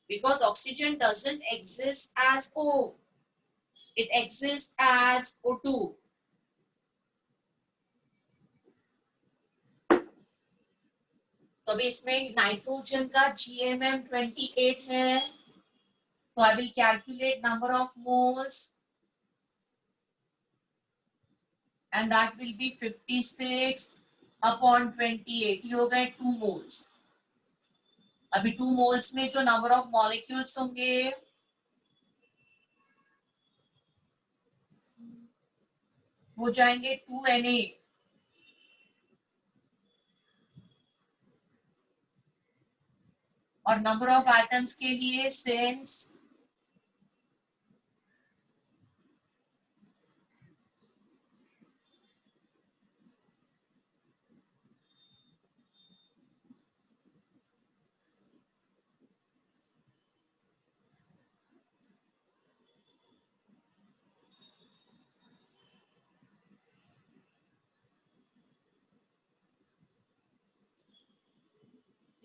because oxygen doesn't exist as O, it exists as O2. तो अभी इसमें नाइट्रोजन का GMM 28 है, तो I will calculate number of moles and that will be 56 upon 28. ये हो गए 2 moles. अभी 2 moles में जो number of molecules होंगे वो जाएंगे 2Na. और number of atoms के लिए since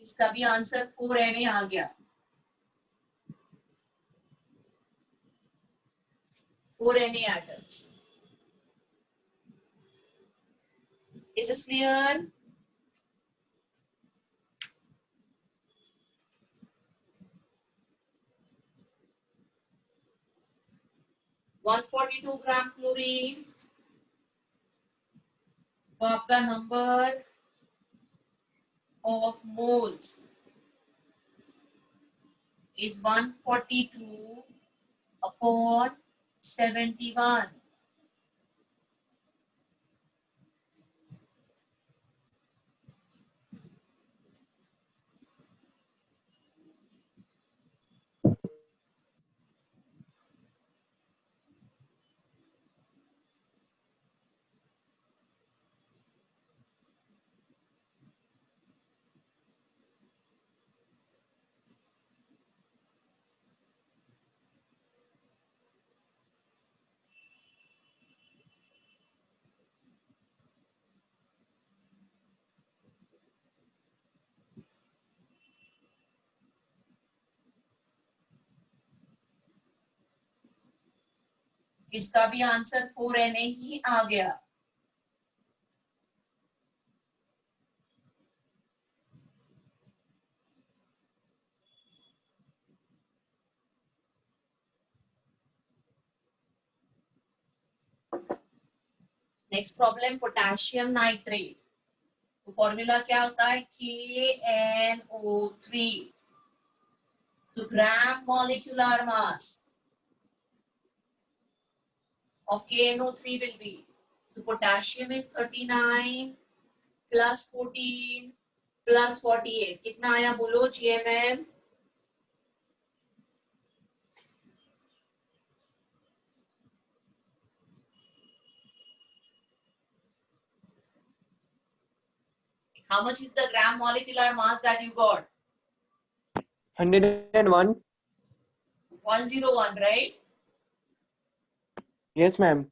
इसका भी आंसर 4Na आ गया. 4Na atoms. Is this clear? One 42 gram chlorine, तो आपका number of moles is 142 upon 71. इसका भी आंसर 4Na ही आ गया. Next problem potassium nitrate. तो फॉर्मूला क्या होता है? KNO3. So gram molecular mass of KNO3 will be, so potassium is 39 plus 14 plus 48. कितना आया बोलो GMM? How much is the gram molecular mass that you got? 101. 101, right? Yes, ma'am.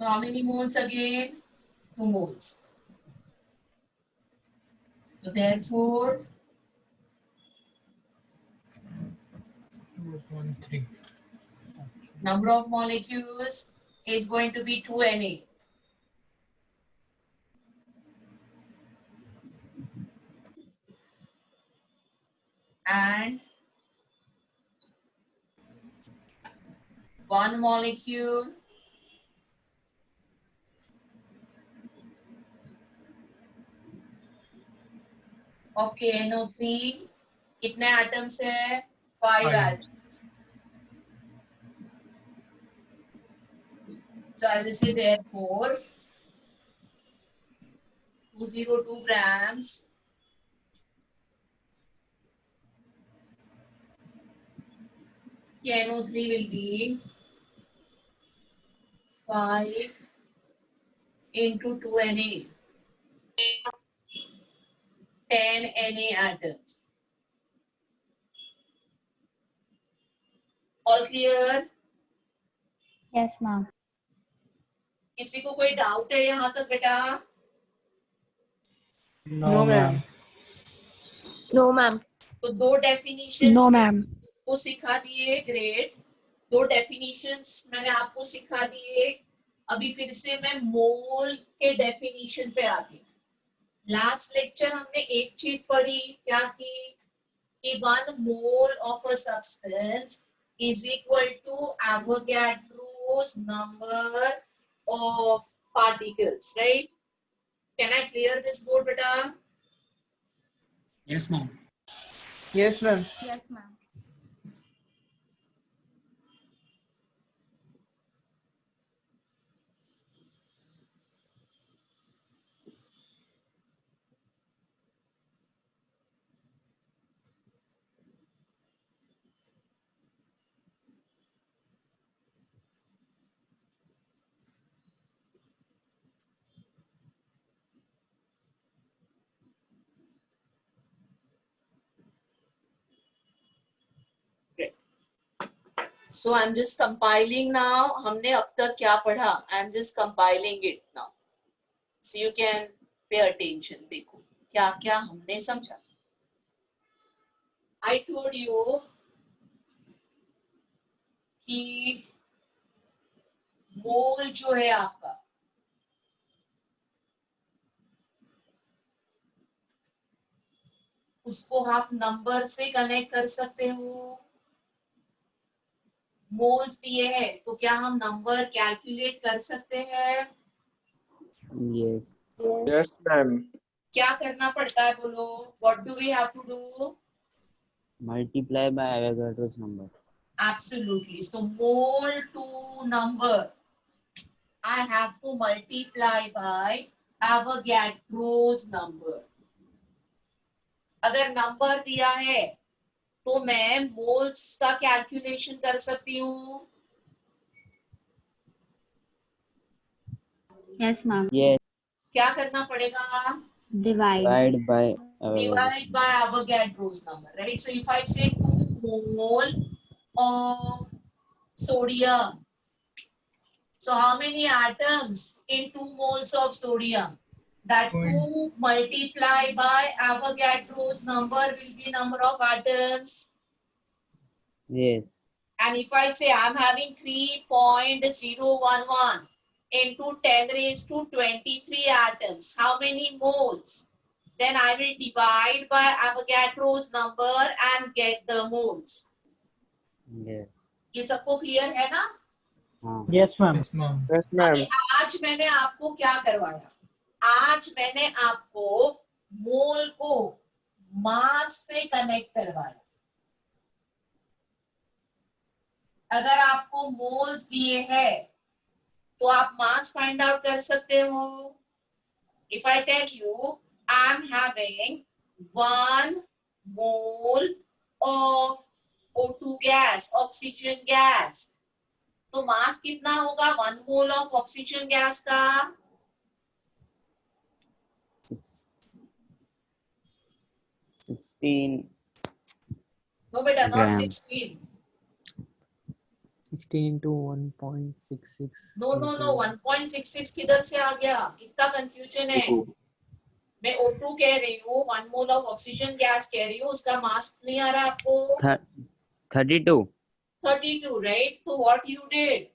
So how many moles again? 2 moles. So therefore, 2.3. number of molecules is going to be 2Na. And one molecule of KNO3 कितने atoms है? 5 atoms. So I will say therefore 202 grams KNO3 will be 5 into 2Na, 10 Na atoms. All clear? Yes, ma'am. किसी को कोई doubt है यहाँ तक बेटा? No, ma'am. No, ma'am. तो दो डेफिनेशन No, ma'am. को सिखा दिए, ग्रेट. दो डेफिनेशंस मैंने आपको सिखा दिए. अभी फिर से मैं मोल के डेफिनेशन पे आती हूँ. लास्ट लेक्चर हमने एक चीज पढ़ी, क्या थी? कि 1 mole of a substance is equal to Avogadro's number of particles, right? Can I clear this board, beta? Yes, ma'am. Yes, ma'am. Yes, ma'am. So I'm just compiling now. हमने अब तक क्या पढ़ा? I'm just compiling it now. So you can pay attention. देखो क्या क्या हमने समझा. I told you कि मोल जो है आपका उसको आप नंबर से कनेक्ट कर सकते हो. मोल्स दिए हैं तो क्या हम नंबर कैलकुलेट कर सकते हैं? Yes. Yes, ma'am. क्या करना पड़ता है बोलो? What do we have to do? Multiply by Avogadro's number. Absolutely. So mole to number, I have to multiply by Avogadro's number. अगर नंबर दिया है तो मैं मोल्स का कैलकुलेशन कर सकती हूँ. Yes, ma'am. Yes. क्या करना पड़ेगा? Divide. Divide by Avogadro's number, right? So if I say 2 mole of sodium, so how many atoms in 2 moles of sodium? That 2 multiplied by Avogadro's number will be number of atoms. Yes. And if I say I'm having 3.011 into 10 raised to 23 atoms, how many moles? Then I will divide by Avogadro's number and get the moles. Yes. ये सबको clear है ना? Yes, ma'am. Yes, ma'am. Yes, ma'am. आज मैंने आपको क्या करवाया? आज मैंने आपको मोल को मास से कनेक्ट करवाया. अगर आपको मोल्स दिए हैं तो आप मास फाइंड आउट कर सकते हो. If I tell you I'm having 1 mole of O2 gas, oxygen gas, तो मास कितना होगा 1 मोल ऑफ ऑक्सीजन गैस का? 16 नो बेटा, not Gram. 16. 16 into 1.66. No no no, 1.66 किधर से आ गया? कितना कंफ्यूजन है. मैं O2 कह रही हूँ, 1 मोल ऑफ ऑक्सीजन गैस कह रही हूँ, उसका मास नहीं आ रहा आपको? 32. 32, राइट? तो व्हाट यू डिड,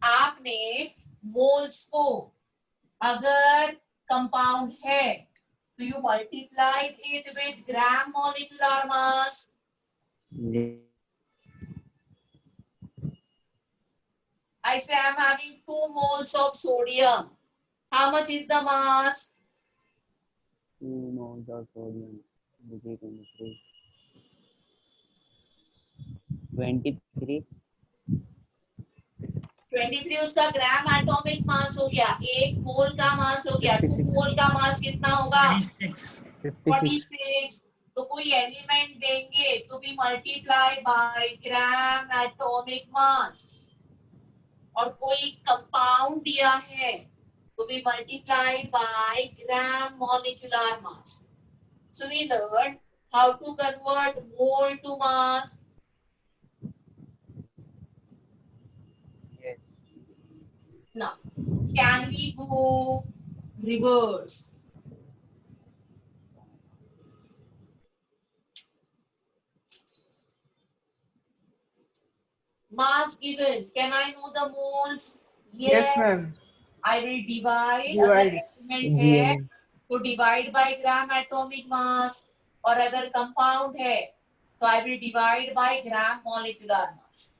आपने मोल्स को, अगर कंपाउंड है तो you multiplied it with gram molecular mass. I say I'm having 2 moles of sodium. How much is the mass? 2 moles of sodium. 23. 23 उसका ग्राम एटॉमिक मास हो गया. 1 मोल का मास हो गया. 2 मोल का मास कितना होगा? 46. तो कोई एलिमेंट देंगे तो भी मल्टीप्लाई बाय ग्राम एटॉमिक मास, और कोई कंपाउंड दिया है तो भी multiplied by gram molecular mass. So we learned how to convert mole to mass. Yes. Now, can we go reverse? Mass given. Can I know the moles? Yes, ma'am. I will divide. Divide. अगर element है तो divide by gram atomic mass, और अगर compound है तो I will divide by gram molecular mass.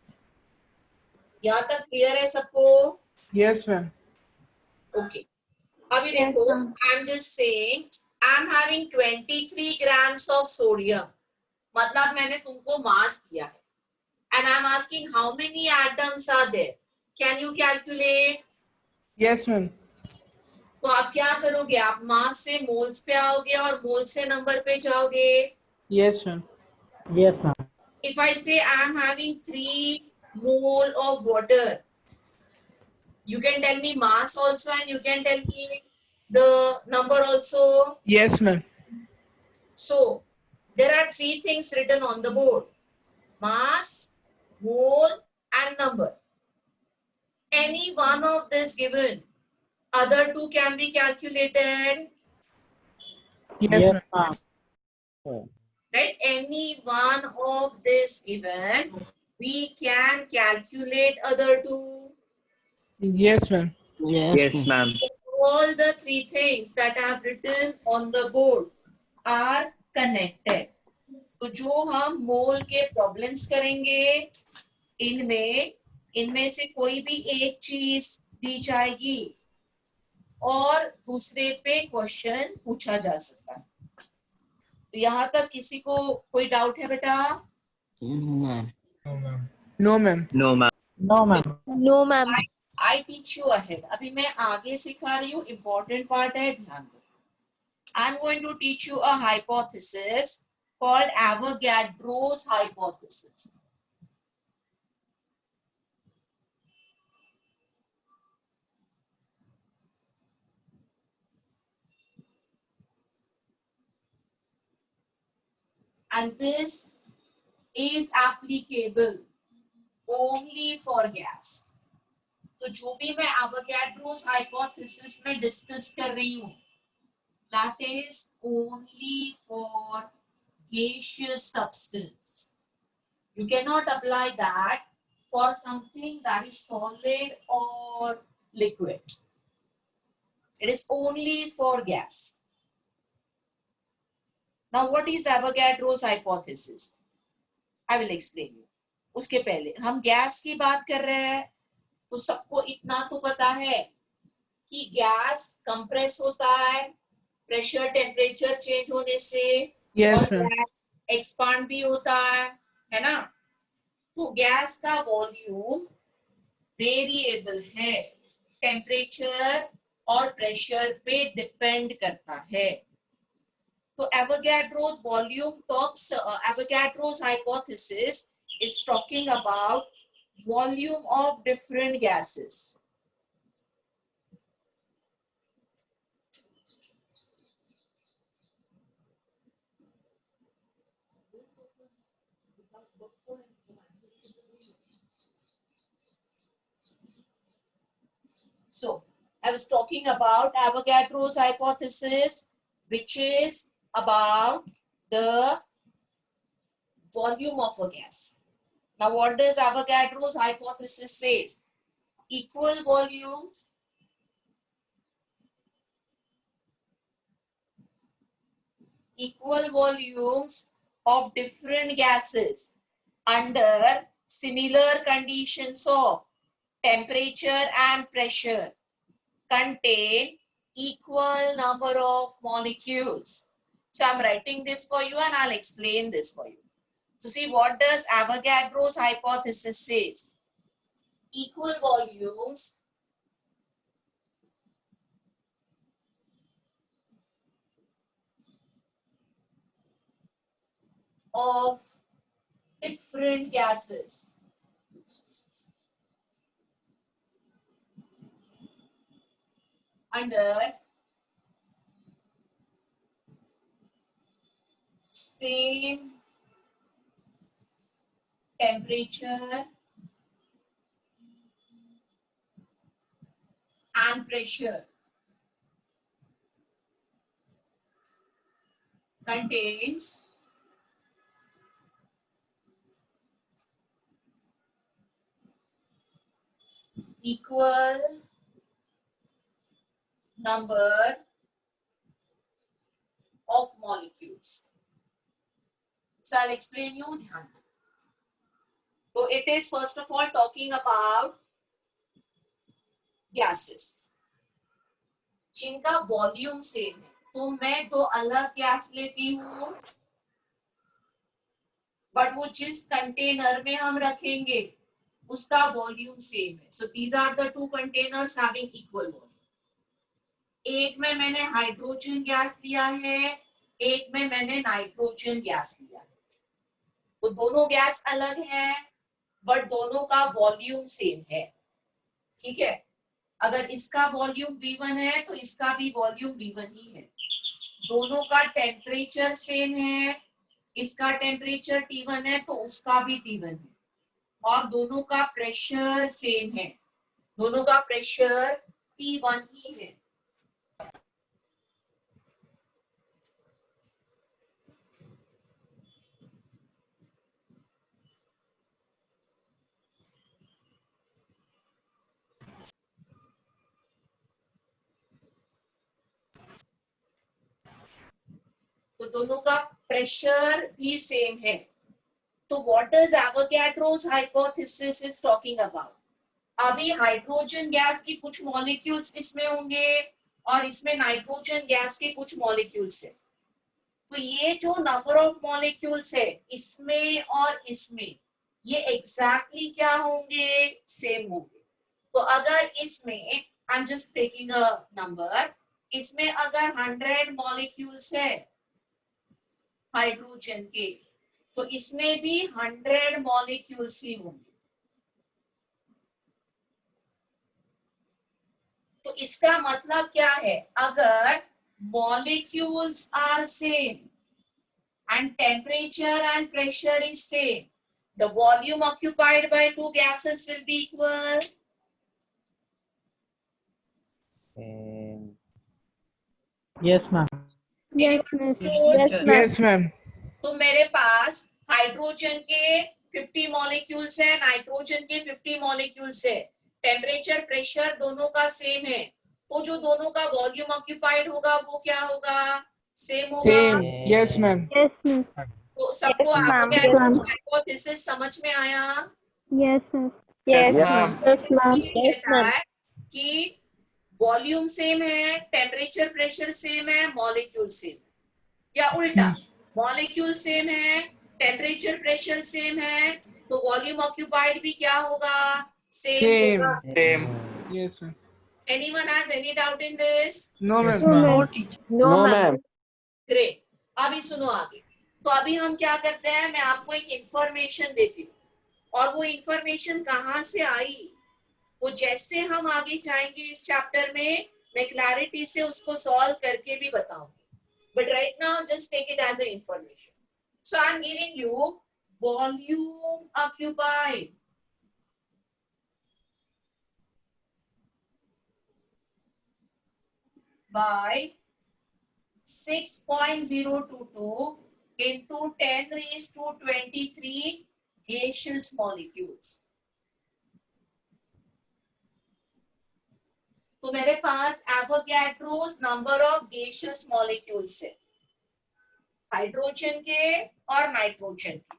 यहाँ तक clear है सबको? Yes, ma'am. Okay. अभी देखो, I'm just saying I'm having 23 grams of sodium. मतलब मैंने तुमको मास दिया है. And I'm asking how many atoms are there. Can you calculate? Yes, ma'am. तो आप क्या करोगे? आप मास से मोल्स पे आओगे और मोल्स से नंबर पे जाओगे. Yes, ma'am. Yes, ma'am. If I say I'm having 3 mole of water, you can tell me mass also and you can tell me the number also. Yes, ma'am. So there are 3 things written on the board: mass, mole, and number. Any one of this given, other 2 can be calculated. Yes, ma'am. Right? Any one of this given, we can calculate other 2. Yes, ma'am. Yes, ma'am. All the 3 things that I have written on the board are connected. तो जो हम मोल के problems करेंगे, इनमें से कोई भी एक चीज दी जाएगी और दूसरे पे क्वेश्चन पूछा जा सकता है. तो यहाँ तक किसी को कोई डाउट है बेटा? No, ma'am. No, ma'am. No, ma'am. No, ma'am. I teach you ahead. अभी मैं आगे सिखा रही हूँ, important part है, ध्यान दो. I'm going to teach you a hypothesis called Avogadro's hypothesis. And this is applicable only for gas. तो जो भी मैं Avogadro's hypothesis में डिस्कस कर रही हूँ, that is only for gaseous substance. You cannot apply that for something that is solid or liquid. It is only for gas. Now, what is Avogadro's hypothesis? I will explain you. उसके पहले हम gas की बात कर रहे हैं, तो सबको इतना तो पता है कि गैस कंप्रेस होता है प्रेशर टेम्परेचर चेंज होने से. Yes, और ma'am. गैस एक्सपांड भी होता है ना? तो गैस का वॉल्यूम वेरिएबल है, टेम्परेचर और प्रेशर पे डिपेंड करता है। तो Avogadro's volume talks, Avogadro's hypothesis is talking about volume of different gases. So I was talking about Avogadro's hypothesis, which is about the volume of a gas. Now, what does Avogadro's hypothesis says? Equal volumes of different gases under similar conditions of temperature and pressure contain equal number of molecules. So I'm writing this for you and I'll explain this for you. So see, what does Avogadro's hypothesis says? Equal volumes of different gases under same temperature and pressure contains equal number of molecules. So I'll explain you. So it is first of all talking about gases जिनका volume same है। तो मैं दो अलग gas लेती हूँ, but वो जिस कंटेनर में हम रखेंगे उसका वॉल्यूम सेम है। So these are the two containers having equal volume. एक में मैंने हाइड्रोजन गैस लिया है, एक में मैंने नाइट्रोजन गैस लिया है। तो दोनों गैस अलग है बट दोनों का वॉल्यूम सेम है। ठीक है, अगर इसका वॉल्यूम V1 है तो इसका भी वॉल्यूम V1 ही है। दोनों का टेम्परेचर सेम है, इसका टेम्परेचर T1 है तो उसका भी T1 है, और दोनों का प्रेशर सेम है, दोनों का प्रेशर P1 ही है। तो दोनों का प्रेशर भी सेम है। तो what does Avogadro's hypothesis is talking about? अभी हाइड्रोजन गैस की कुछ मॉलिक्यूल्स इसमें होंगे और इसमें नाइट्रोजन गैस के कुछ मॉलिक्यूल्स है। तो ये जो नंबर ऑफ मॉलिक्यूल्स है इसमें और इसमें, ये एग्जैक्टली क्या होंगे? सेम होंगे। तो अगर इसमें, I am just taking a number, इसमें अगर 100 मॉलिक्यूल्स है हाइड्रोजन के, तो इसमें भी 100 मॉलिक्यूल्स ही होंगे। तो इसका मतलब क्या है? अगर molecules are same and temperature and pressure is same, the volume occupied by two gases will be equal. Yes, ma'am. Yes, miss. Yes, ma'am. तो मेरे पास हाइड्रोजन के 50 मॉलिक्यूल्स है, नाइट्रोजन के 50 मॉलिक्यूल्स है, टेम्परेचर प्रेशर दोनों का सेम है, तो जो दोनों का वॉल्यूम ऑक्यूपाइड होगा वो क्या होगा? सेम होगा। Same. Yes, ma'am. Yes, miss. तो सबको Yes, ma'am. एवोगैड्रोस हाइपोथेसिस समझ में आया? Yes, miss. Yes, ma'am. Yes, ma'am. ये कहता है कि वॉल्यूम सेम है, टेम्परेचर प्रेशर सेम है, मॉलिक्यूल सेम है, या उल्टा मॉलिक्यूल सेम है, टेम्परेचर प्रेशर सेम है, तो वॉल्यूम ऑक्यूपाइड भी क्या होगा? Same Same. होगा. Same. Yes, ma'am. Anyone has any doubt in this? No, Yes, ma'am. ma'am. No, ma'am. Great. अभी सुनो आगे. तो अभी हम क्या करते हैं, मैं आपको एक इंफॉर्मेशन देती हूँ, और वो इंफॉर्मेशन कहाँ से आई वो जैसे हम आगे जाएंगे इस चैप्टर में मैं क्लैरिटी से उसको सॉल्व करके भी बताऊंगी. But right now just take it as a information. So I am giving you volume occupied by 6.022 into 10 raised to 23 gaseous molecules. तो मेरे पास Avogadro's number of gaseous molecules है, हाइड्रोजन के और नाइट्रोजन के,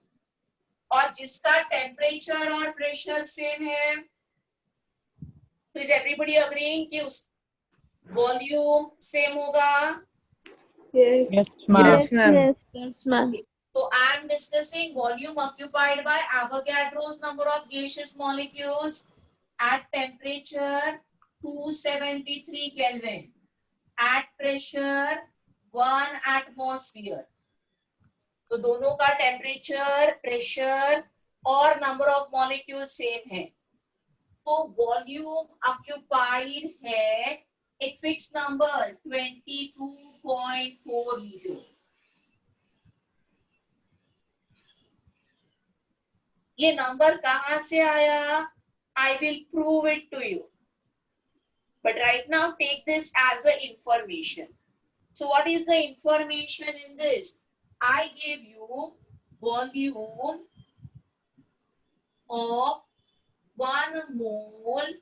और जिसका टेम्परेचर और प्रेशर सेम है. तो इज एवरीबॉडी अग्रीइंग कि उस वॉल्यूम सेम होगा? Yes. Yes, ma'am. Yes, ma'am. Yes, ma'am. So I am discussing volume occupied by Avogadro's number of gaseous molecules at temperature 273 Kelvin, at pressure 1 atmosphere. तो दोनों का temperature, pressure और number of molecule same है. तो volume occupied है एक fix number 22.4 litres. ये number कहां से आया? I will prove it to you. But right now take this as a information. So what is the information in this? I gave you volume of 1 mole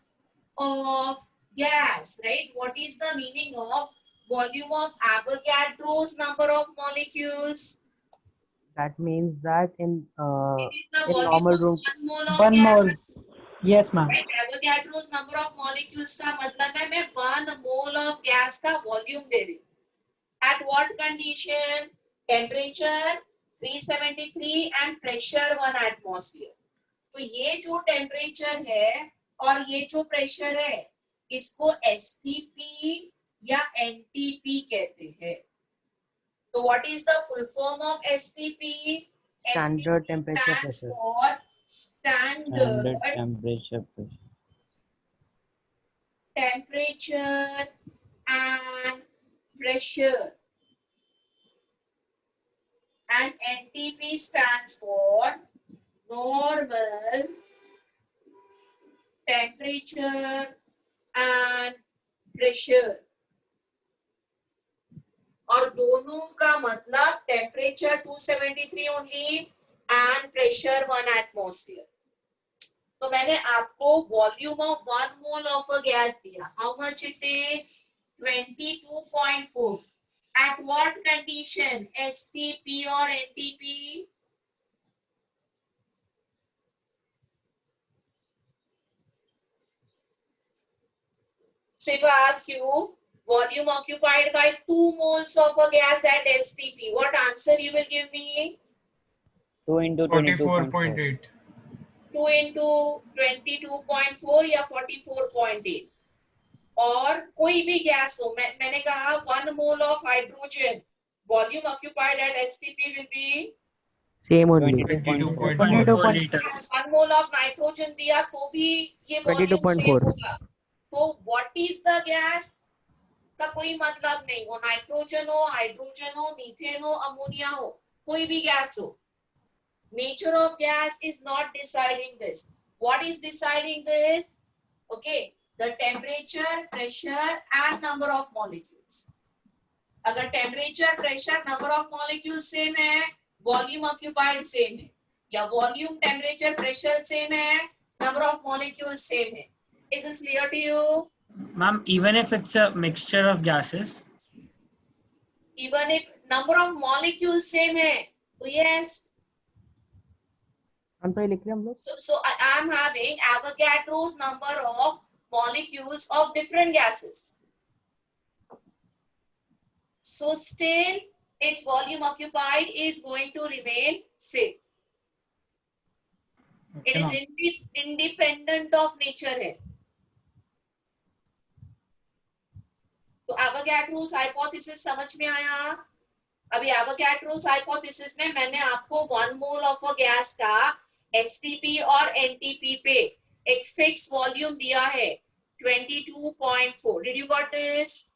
of gas, right? What is the meaning of volume of Avogadro's number of molecules? That means that in It is the in volume normal of room 1 mole of 1 mole. gas. Yes, ma'am. Right? Avogadro's number of molecules का मतलब है मैं 1 mole of gas का volume दे रही हूँ. At what condition? Temperature 373 and pressure 1 atmosphere. तो ये जो टेम्परेचर है और ये जो प्रेशर है इसको एसटीपी या एनटीपी कहते हैं. तो what is the full form of STP? standard temperature stands pressure. for standard temperature pressure. temperature and pressure, and NTP stands for normal temperature and pressure. और दोनों का मतलब temperature 273 only and pressure 1 atmosphere. तो मैंने आपको volume of 1 mole of a gas दिया. How much it is? 22.4. At what condition? STP और NTP? So if I ask you volume occupied by 2 moles of a gas at STP, what answer you will give me? 2 into 22.4. 44.8. 2 into 22.4 या 44.8. और कोई भी gas हो, मैंने कहा 1 mole of hydrogen, volume occupied at STP will be Same only. 22.4 liters. 1 mole of nitrogen दिया तो भी ये volume 22.4. same होगा. तो what is the gas का कोई मतलब नहीं. वो नाइट्रोजन हो, हाइड्रोजन हो, मीथेन हो, अमोनिया हो, कोई भी गैस हो. Nature of gas is not deciding this. What is deciding this? Okay, the temperature, pressure and number of molecules. अगर temperature, pressure, number of molecules same है, volume occupied same है, या volume, temperature, pressure same है, number of molecules same है. Is this clear to you? Ma'am, even if it's a mixture of gases? Even if number of molecules same है, तो yes. हम तो ये लिख रहे हैं हम लोग. So I am having Avogadro's number of molecules of different gases. So still its volume occupied is going to remain same. It is independent of nature है. तो एवोगैड्रोस हाइपोथेसिस समझ में आया? अभी एवोगैड्रोस हाइपोथेसिस में मैंने आपको 1 मोल ऑफ अ गैस का एसटीपी और एनटीपी पे एक फिक्स वॉल्यूम दिया है 22.4. Did you got this?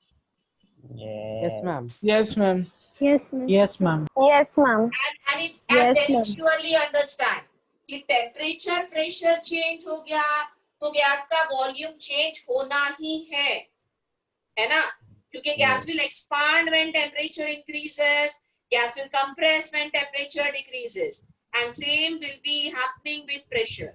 Yes, ma'am. Yes, ma'am. Yes, ma'am. Yes, ma'am. Yes, ma'am. And Yes, then ma'am. surely understand कि टेम्परेचर प्रेशर चेंज हो गया तो गैस का वॉल्यूम चेंज होना ही है ना? क्योंकि gas will expand when temperature increases, gas will compress when temperature decreases, and same will be happening with pressure.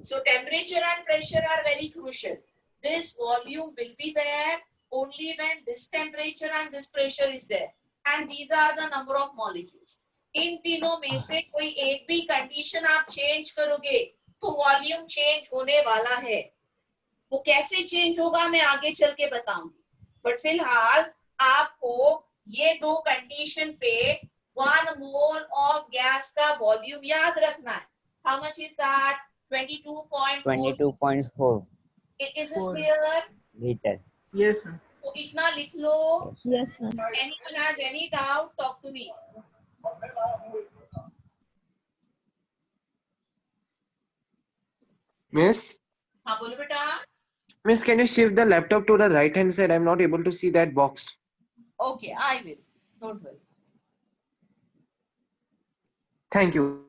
So temperature and pressure are very crucial. This volume will be there only when this temperature and this pressure is there, and these are the number of molecules. इन तीनों में से कोई एक भी condition आप change करोगे तो volume change होने वाला है. वो कैसे चेंज होगा मैं आगे चल के बताऊंगी, बट फिलहाल आपको ये दो कंडीशन पे 1 मोल ऑफ गैस का वॉल्यूम याद रखना है. How much is that? 22.4. 22.4 Is this clear? liter. Yes, ma'am. तो इतना लिख लो. Yes, ma'am. Anyone has any doubt? Talk to me. Miss, हाँ बोलो बेटा. Miss, can you shift the laptop to the right hand side? I'm not able to see that box. Okay, I will. Don't worry. Thank you.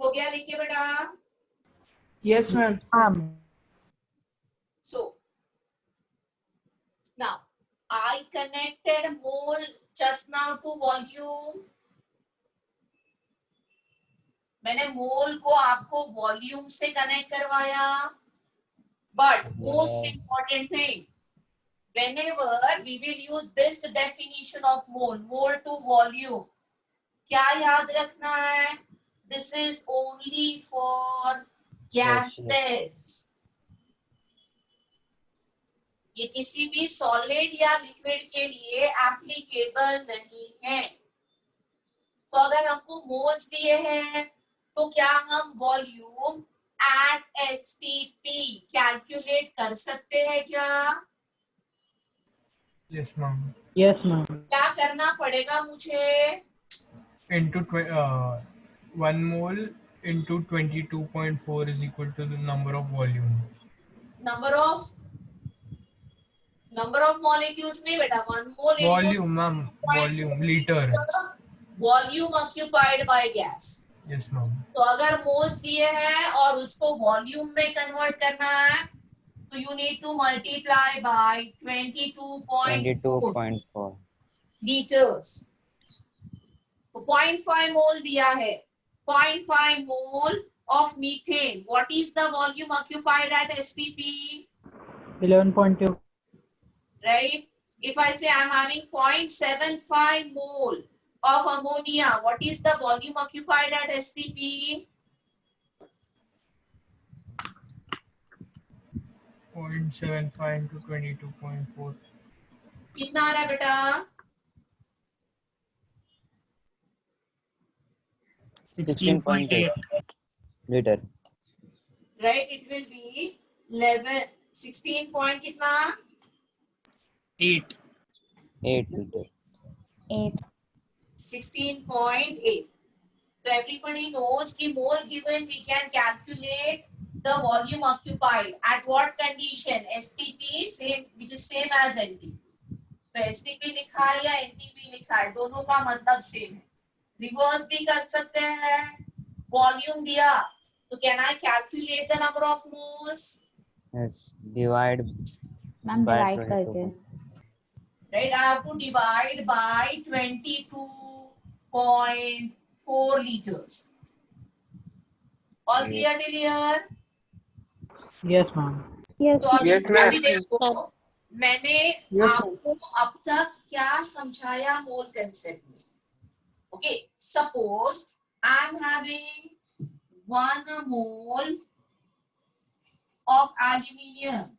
हो गया लिखे बेटा? Yes, ma'am. So now I connected mole just now to volume. मैंने मोल को आपको volume से connect करवाया. But most important thing, whenever we will use this definition of mole to volume, क्या याद रखना है? This is only for gases. ये किसी भी सॉलिड या लिक्विड के लिए एप्लीकेबल नहीं है. तो अगर हमको मोल्स दिए हैं तो क्या हम वॉल्यूम एट एसटीपी कैलकुलेट कर सकते हैं क्या? Yes, ma'am. Yes, ma'am. क्या करना पड़ेगा मुझे? Into 1 mole into 22.4 is equal to the number of volume. number of molecules नहीं बेटा, 1 mole into Volume, ma'am. Volume, liter. volume occupied by gas. Yes, ma'am. तो अगर मोल्स दिए हैं और उसको वॉल्यूम में कन्वर्ट करना है तो you need to multiply by 22.4 litres. तो 0.5 मोल दिया है. 0.5 मोल of methane. What is the volume occupied at STP? 11.2. Right? If I say I'm having 0.75 mole of ammonia, what is the volume occupied at STP? 0.75 into 22.4. कितना आ रहा है बेटा? 16.8 liter. Right? It will be 16 point कितना? 8 liter. 16.8. So everybody knows कि mole given we can calculate the volume occupied at what condition? STP same, which is same as NTP. तो STP लिखा है या NTP लिखा है, दोनों का मतलब सेम है. रिवर्स भी कर सकते हैं. वॉल्यूम दिया तो can I calculate the number of moles? Yes, divide ma'am by divide 22. करके. Right, I have to divide by 22.4 liters. All clear till here? Yes, ma'am. Yes. तो अभी Yes, ma'am. देखो मैंने Yes, आपको अब तक क्या समझाया मोल कंसेप्ट में. Okay, suppose I am having 1 mole of aluminium.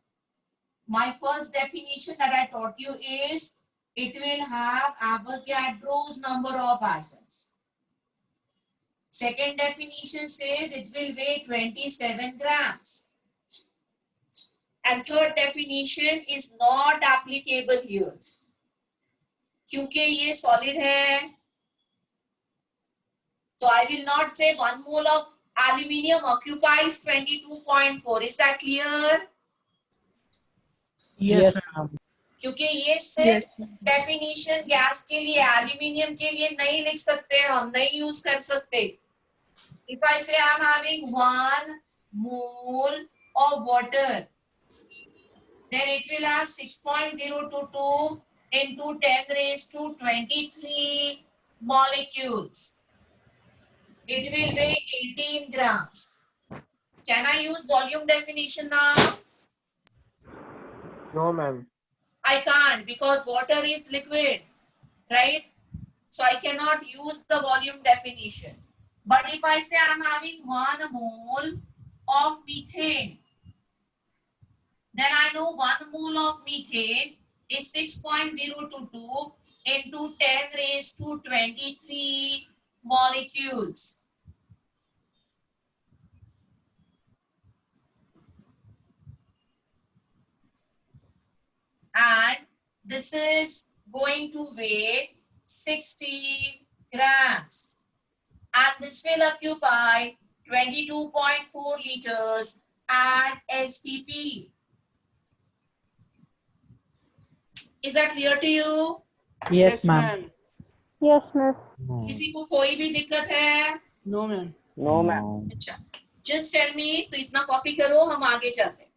My first definition that I taught you is it will have Avogadro's number of atoms. Second definition says it will weigh 27 grams. And third definition is not applicable here. क्योंकि ये solid है. So I will not say 1 mole of aluminium occupies 22.4. Is that clear? Yes, ma'am. क्योंकि ये सिर्फ definition gas के लिए, aluminium के लिए नहीं लिख सकते, हम नहीं यूज कर सकते. If I say I'm having 1 mole of water, then it will have 6.022 into 10 raised to 23 molecules. It will weigh 18 grams. Can I use volume definition now? No, ma'am. I can't because water is liquid, right? So I cannot use the volume definition. But if I say I'm having 1 mole of methane, then I know 1 mole of methane is 6.022 into 10 raised to 23 molecules. And this is going to weigh 60 grams. And this will occupy 22.4 liters at STP. Is that clear to you? Yes, ma'am. Yes, ma'am. किसी को कोई भी दिक्कत है? No, ma'am. No ma'am. अच्छा, just tell me, तो इतना copy करो, हम आगे जाते हैं।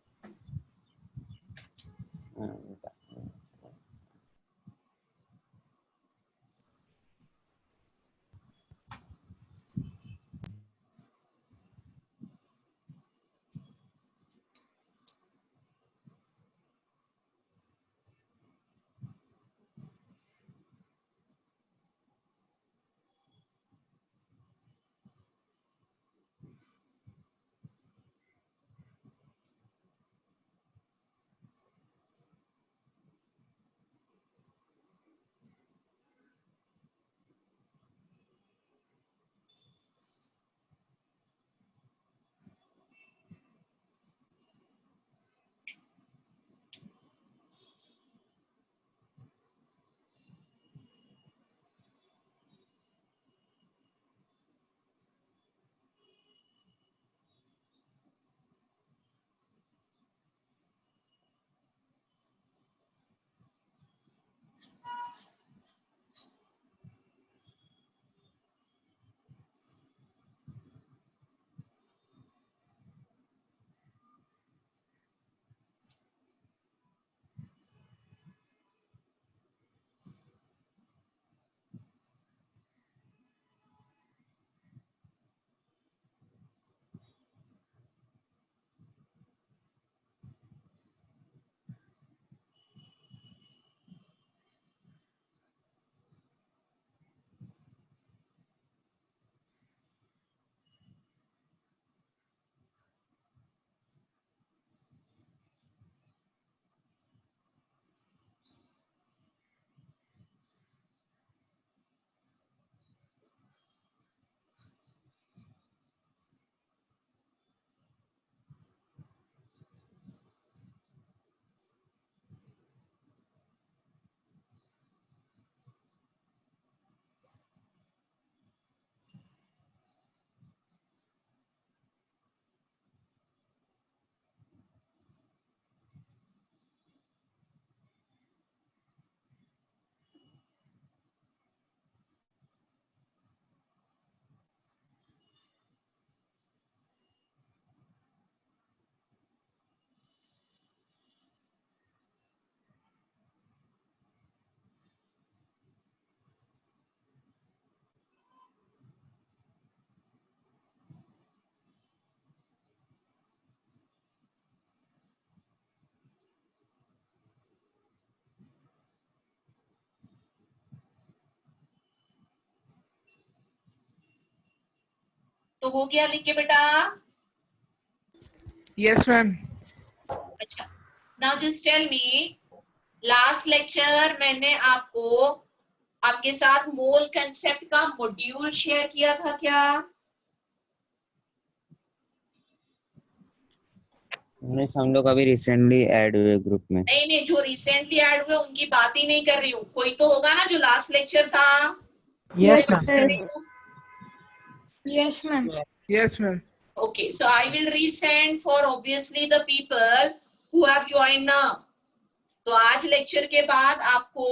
तो हो गया लिख के बेटा? Yes, ma'am. अच्छा, now just tell me, last lecture मैंने आपको आपके साथ मोल कंसेप्ट का मॉड्यूल शेयर किया था क्या? हम लोग अभी रिसेंटली ऐड हुए ग्रुप में। नहीं नहीं, जो रिसेंटली ऐड हुए उनकी बात ही नहीं कर रही हूँ, कोई तो होगा ना जो लास्ट लेक्चर था। Yes, उससे बात कर रही ma'am. हूँ। Yes, ma'am. Yes, ma'am. Okay, so I will resend for obviously the people who have joined now. तो आज लेक्चर के बाद आपको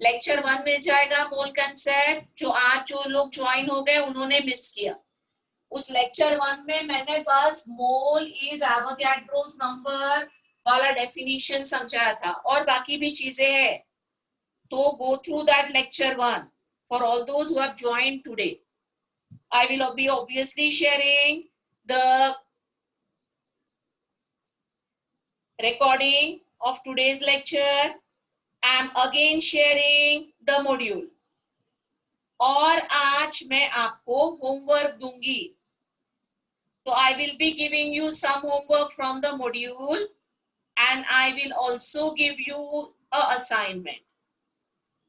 लेक्चर 1 मिल जाएगा, मोल कंसेप्ट, जो आज जो लोग ज्वाइन हो गए उन्होंने मिस किया। उस लेक्चर 1 में मैंने बस मोल इज एवोगैड्रोस नंबर वाला डेफिनेशन समझाया था, और बाकी भी चीजें हैं, तो go through that lecture 1 for all those who have joined today. I will be obviously sharing the recording of today's lecture. I am again sharing the module. और आज मैं आपको होमवर्क दूंगी, तो I will be giving you some homework from the module and I will also give you a assignment.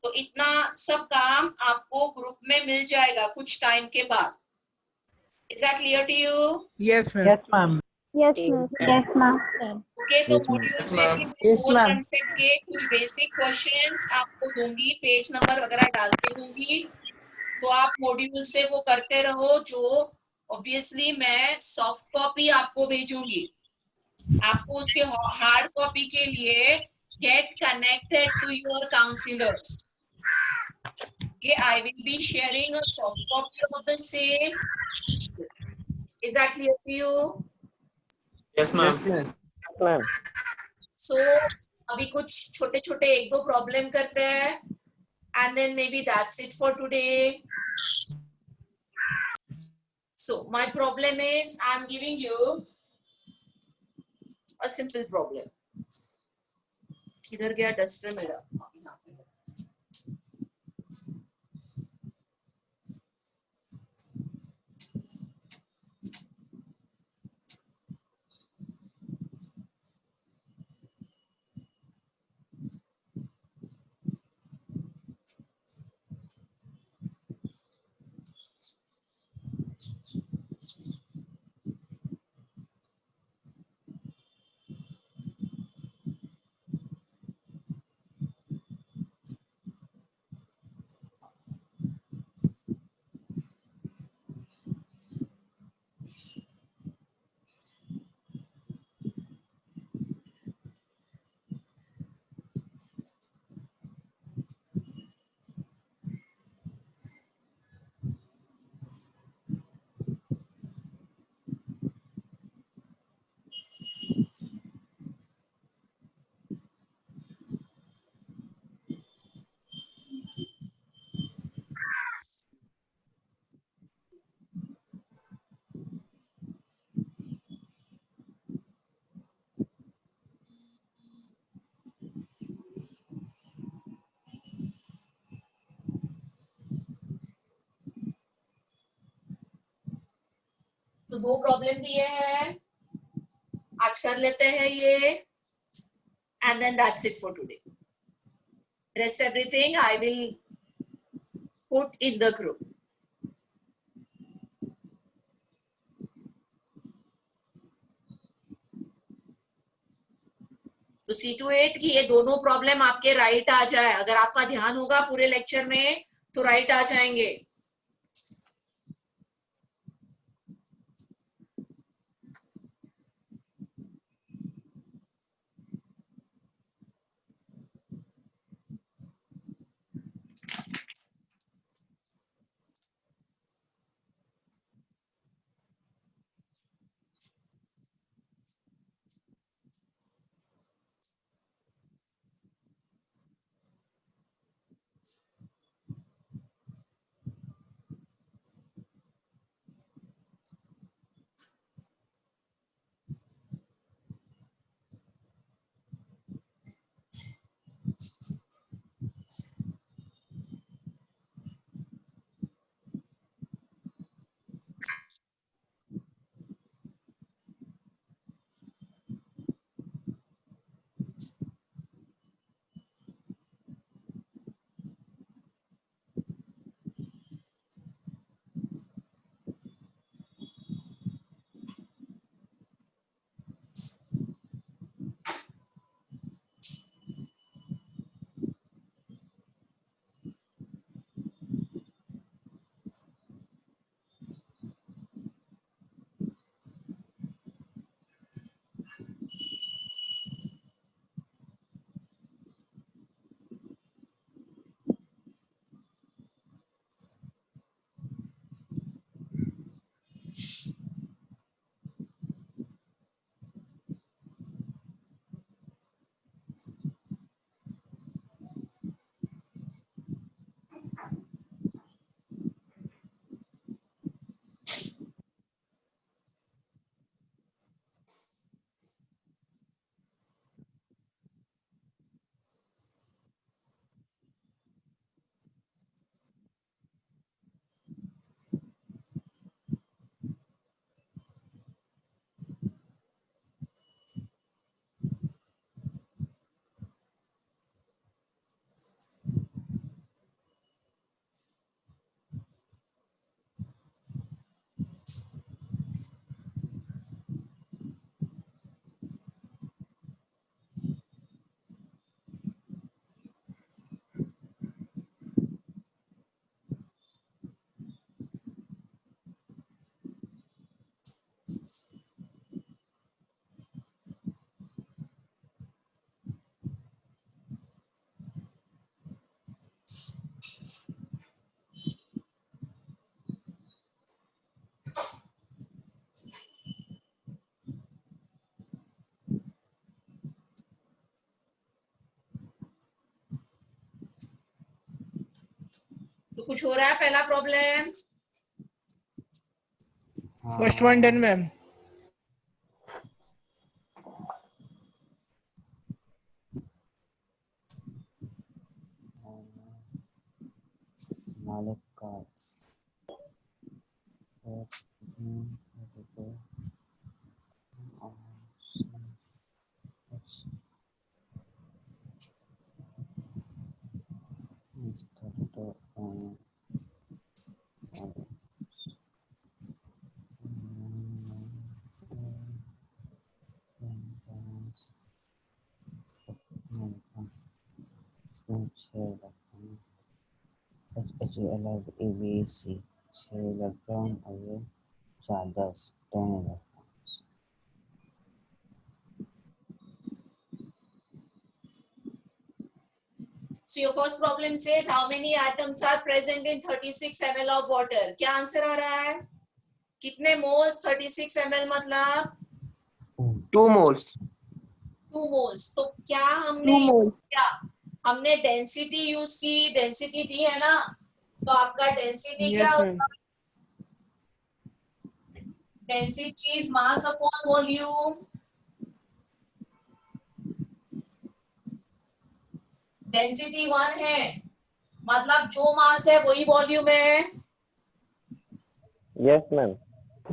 तो इतना सब काम आपको ग्रुप में मिल जाएगा कुछ टाइम के बाद। Is that clear to you? Yes, ma'am. Yes, ma'am. Yes, ma'am. Yes, ma'am. Okay, तो मॉड्यूल से Yes, मोल ma'am. कंसेप्ट के कुछ बेसिक क्वेश्चंस आपको दूंगी, पेज नंबर वगैरह डाल के दूंगी, तो आप मॉड्यूल से वो करते रहो। जो ऑब्वियसली मैं सॉफ्ट कॉपी आपको भेजूंगी, आपको उसके हार्ड कॉपी के लिए get connected to your counsellors. Okay, I will be sharing a soft copy of the same. Is that clear to you? Yes, ma'am. ma'am. So अभी कुछ छोटे छोटे एक दो प्रॉब्लम करते हैं and then maybe that's it for today. So my problem is I'm giving you a simple problem. किधर गया डस्टर मेरा? तो दो प्रॉब्लम दिए हैं, आज कर लेते हैं ये, and then that's it for today. Rest everything I will put in the group. तो C28 की ये दोनों प्रॉब्लम आपके राइट आ जाए, अगर आपका ध्यान होगा पूरे लेक्चर में तो राइट आ जाएंगे. कुछ हो रहा है? पहला problem First one done, ma'am. molecules. HALABC 6 electron away charges 10 electrons. So your first problem says how many atoms are present in 36 ml of water. क्या आंसर आ रहा है? कितने मोल्स? 36 ml मतलब 2 moles. 2 moles. तो क्या हमने 2 moles. क्या हमने डेंसिटी यूज की? डेंसिटी दी है ना, तो आपका डेंसिटी क्या Yes, ma'am. होगा? Density is mass upon volume. Density 1 है, मतलब जो मास है वही वॉल्यूम है. Yes, ma'am.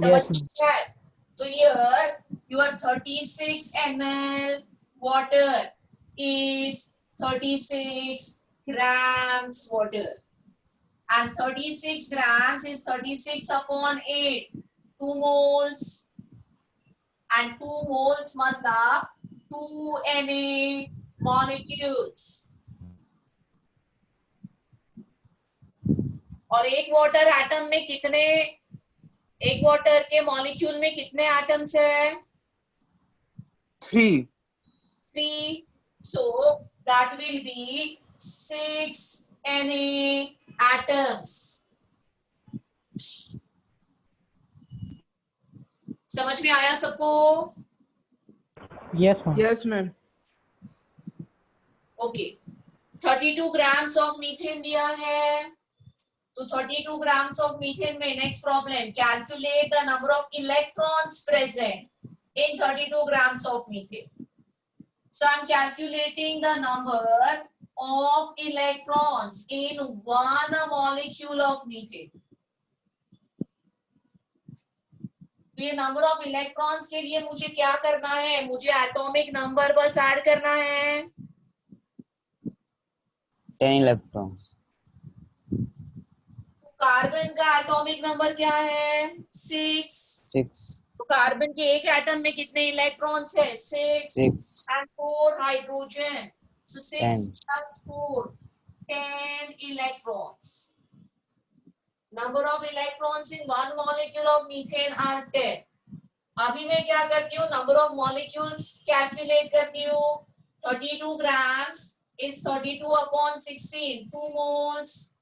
समझ में आया? तो your 36 ml water is 36 grams water, and 36 grams is 36 upon 8, 2 moles, and 2 moles मतलब 2 Na molecules. और एक वाटर एटम में कितने, एक वाटर के मॉलिक्यूल में कितने एटम्स है? 3. 3. So that will be 6 Na atoms. समझ में आया सबको? Yes, ma'am. Yes, ma'am. Okay. 32 grams of methane दिया है, तो 32 grams of methane में next problem, calculate the number of electrons present in 32 grams of methane. So I'm calculating the number of electrons in one molecule of methane. तो ये number of electrons के लिए मुझे क्या करना है? मुझे एटॉमिक नंबर बस ऐड करना है. 10 electrons. कार्बन का एटॉमिक नंबर क्या है? 6. 6. तो कार्बन के एक एटम में कितने इलेक्ट्रॉन्स है? 6 and 4 hydrogen. So 6 plus 4, 10 electrons. Number of electrons in one molecule of methane are 10. अभी मैं क्या करती हूँ? नंबर ऑफ मॉलिक्यूल्स कैलकुलेट करती हूँ. 32 grams is 32 upon 16, 2 moles.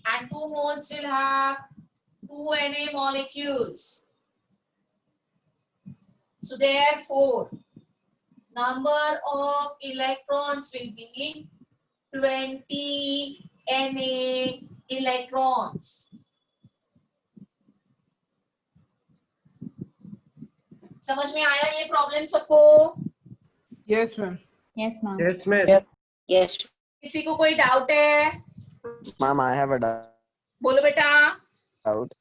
And 2 moles will have 2 Na molecules. So therefore, number of electrons will be 20 Na electrons. समझ में आया ये प्रॉब्लम सबको? Yes, ma'am. Yes, ma'am. Yes, ma'am. Yes. किसी को कोई डाउट है? Ma'am, I have a बोलो बेटा. doubt.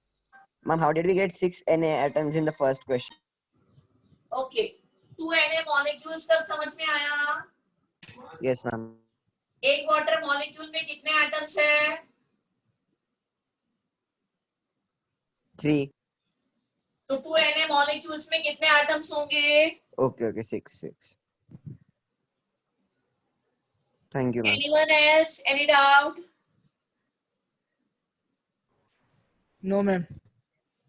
Ma'am, how did we get 6 Na atoms in the first question? Okay. 2 Na molecules तक समझ में आया? Yes, ma'am. एक वाटर मॉलिक्यूल में कितने एटम्स है? 3. तो 2 Na molecules में कितने एटम्स होंगे? Okay, 6. Thank you, ma'am. Anyone else? Any doubt? No, ma'am.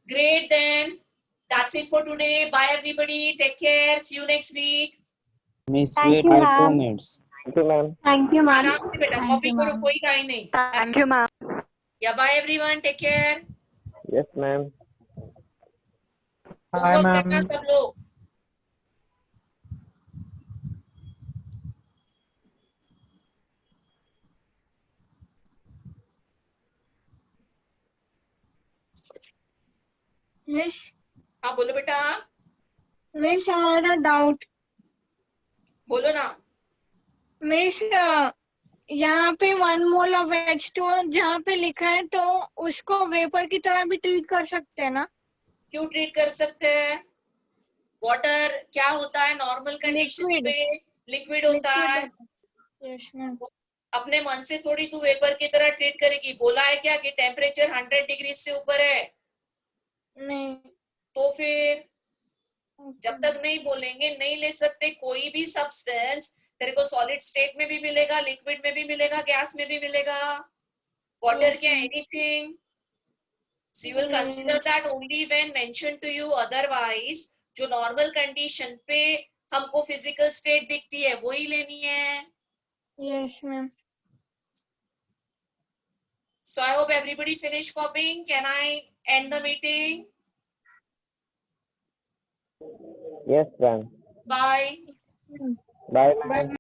Great then. That's it for today. Bye everybody. Take care. See you next week. Miss, Thank wait you, for ma'am. 2 minutes. Thank you, ma'am. Thank you, ma'am. आराम से बेटा. Thank copy you, करो, ma'am. कोई time नहीं. Thank you, ma'am. Yeah. Bye everyone. Take care. Yes, ma'am. Hi, homework ma'am. करना सब लोग. Miss हाँ बोलो बेटा, मिस हमारा डाउट बोलो ना। मिस यहाँ पे 1 मोल ऑफ H2O जहाँ पे लिखा है तो उसको वेपर की तरह भी ट्रीट कर सकते हैं ना? क्यों ट्रीट कर सकते हैं? वाटर क्या होता है नॉर्मल कंडीशंस Liquid. पे? लिक्विड होता है। Yes ma'am. अपने मन से थोड़ी तू वेपर की तरह ट्रीट करेगी। बोला है क्या कि टेम्परेचर 100 डिग्री से ऊपर है? नहीं। तो फिर जब तक नहीं बोलेंगे नहीं ले सकते कोई भी सब्सटेंस। तेरे को सॉलिड स्टेट में भी मिलेगा, लिक्विड में भी मिलेगा, गैस में भी मिलेगा, वाटर क्या anything. So you will consider that only when mentioned to you. Otherwise, जो नॉर्मल कंडीशन पे हमको फिजिकल स्टेट दिखती है वही लेनी है। Yes ma'am. So I hope everybody finished copying. Can I end the meeting? Yes, ma'am. Bye. Bye, ma'am.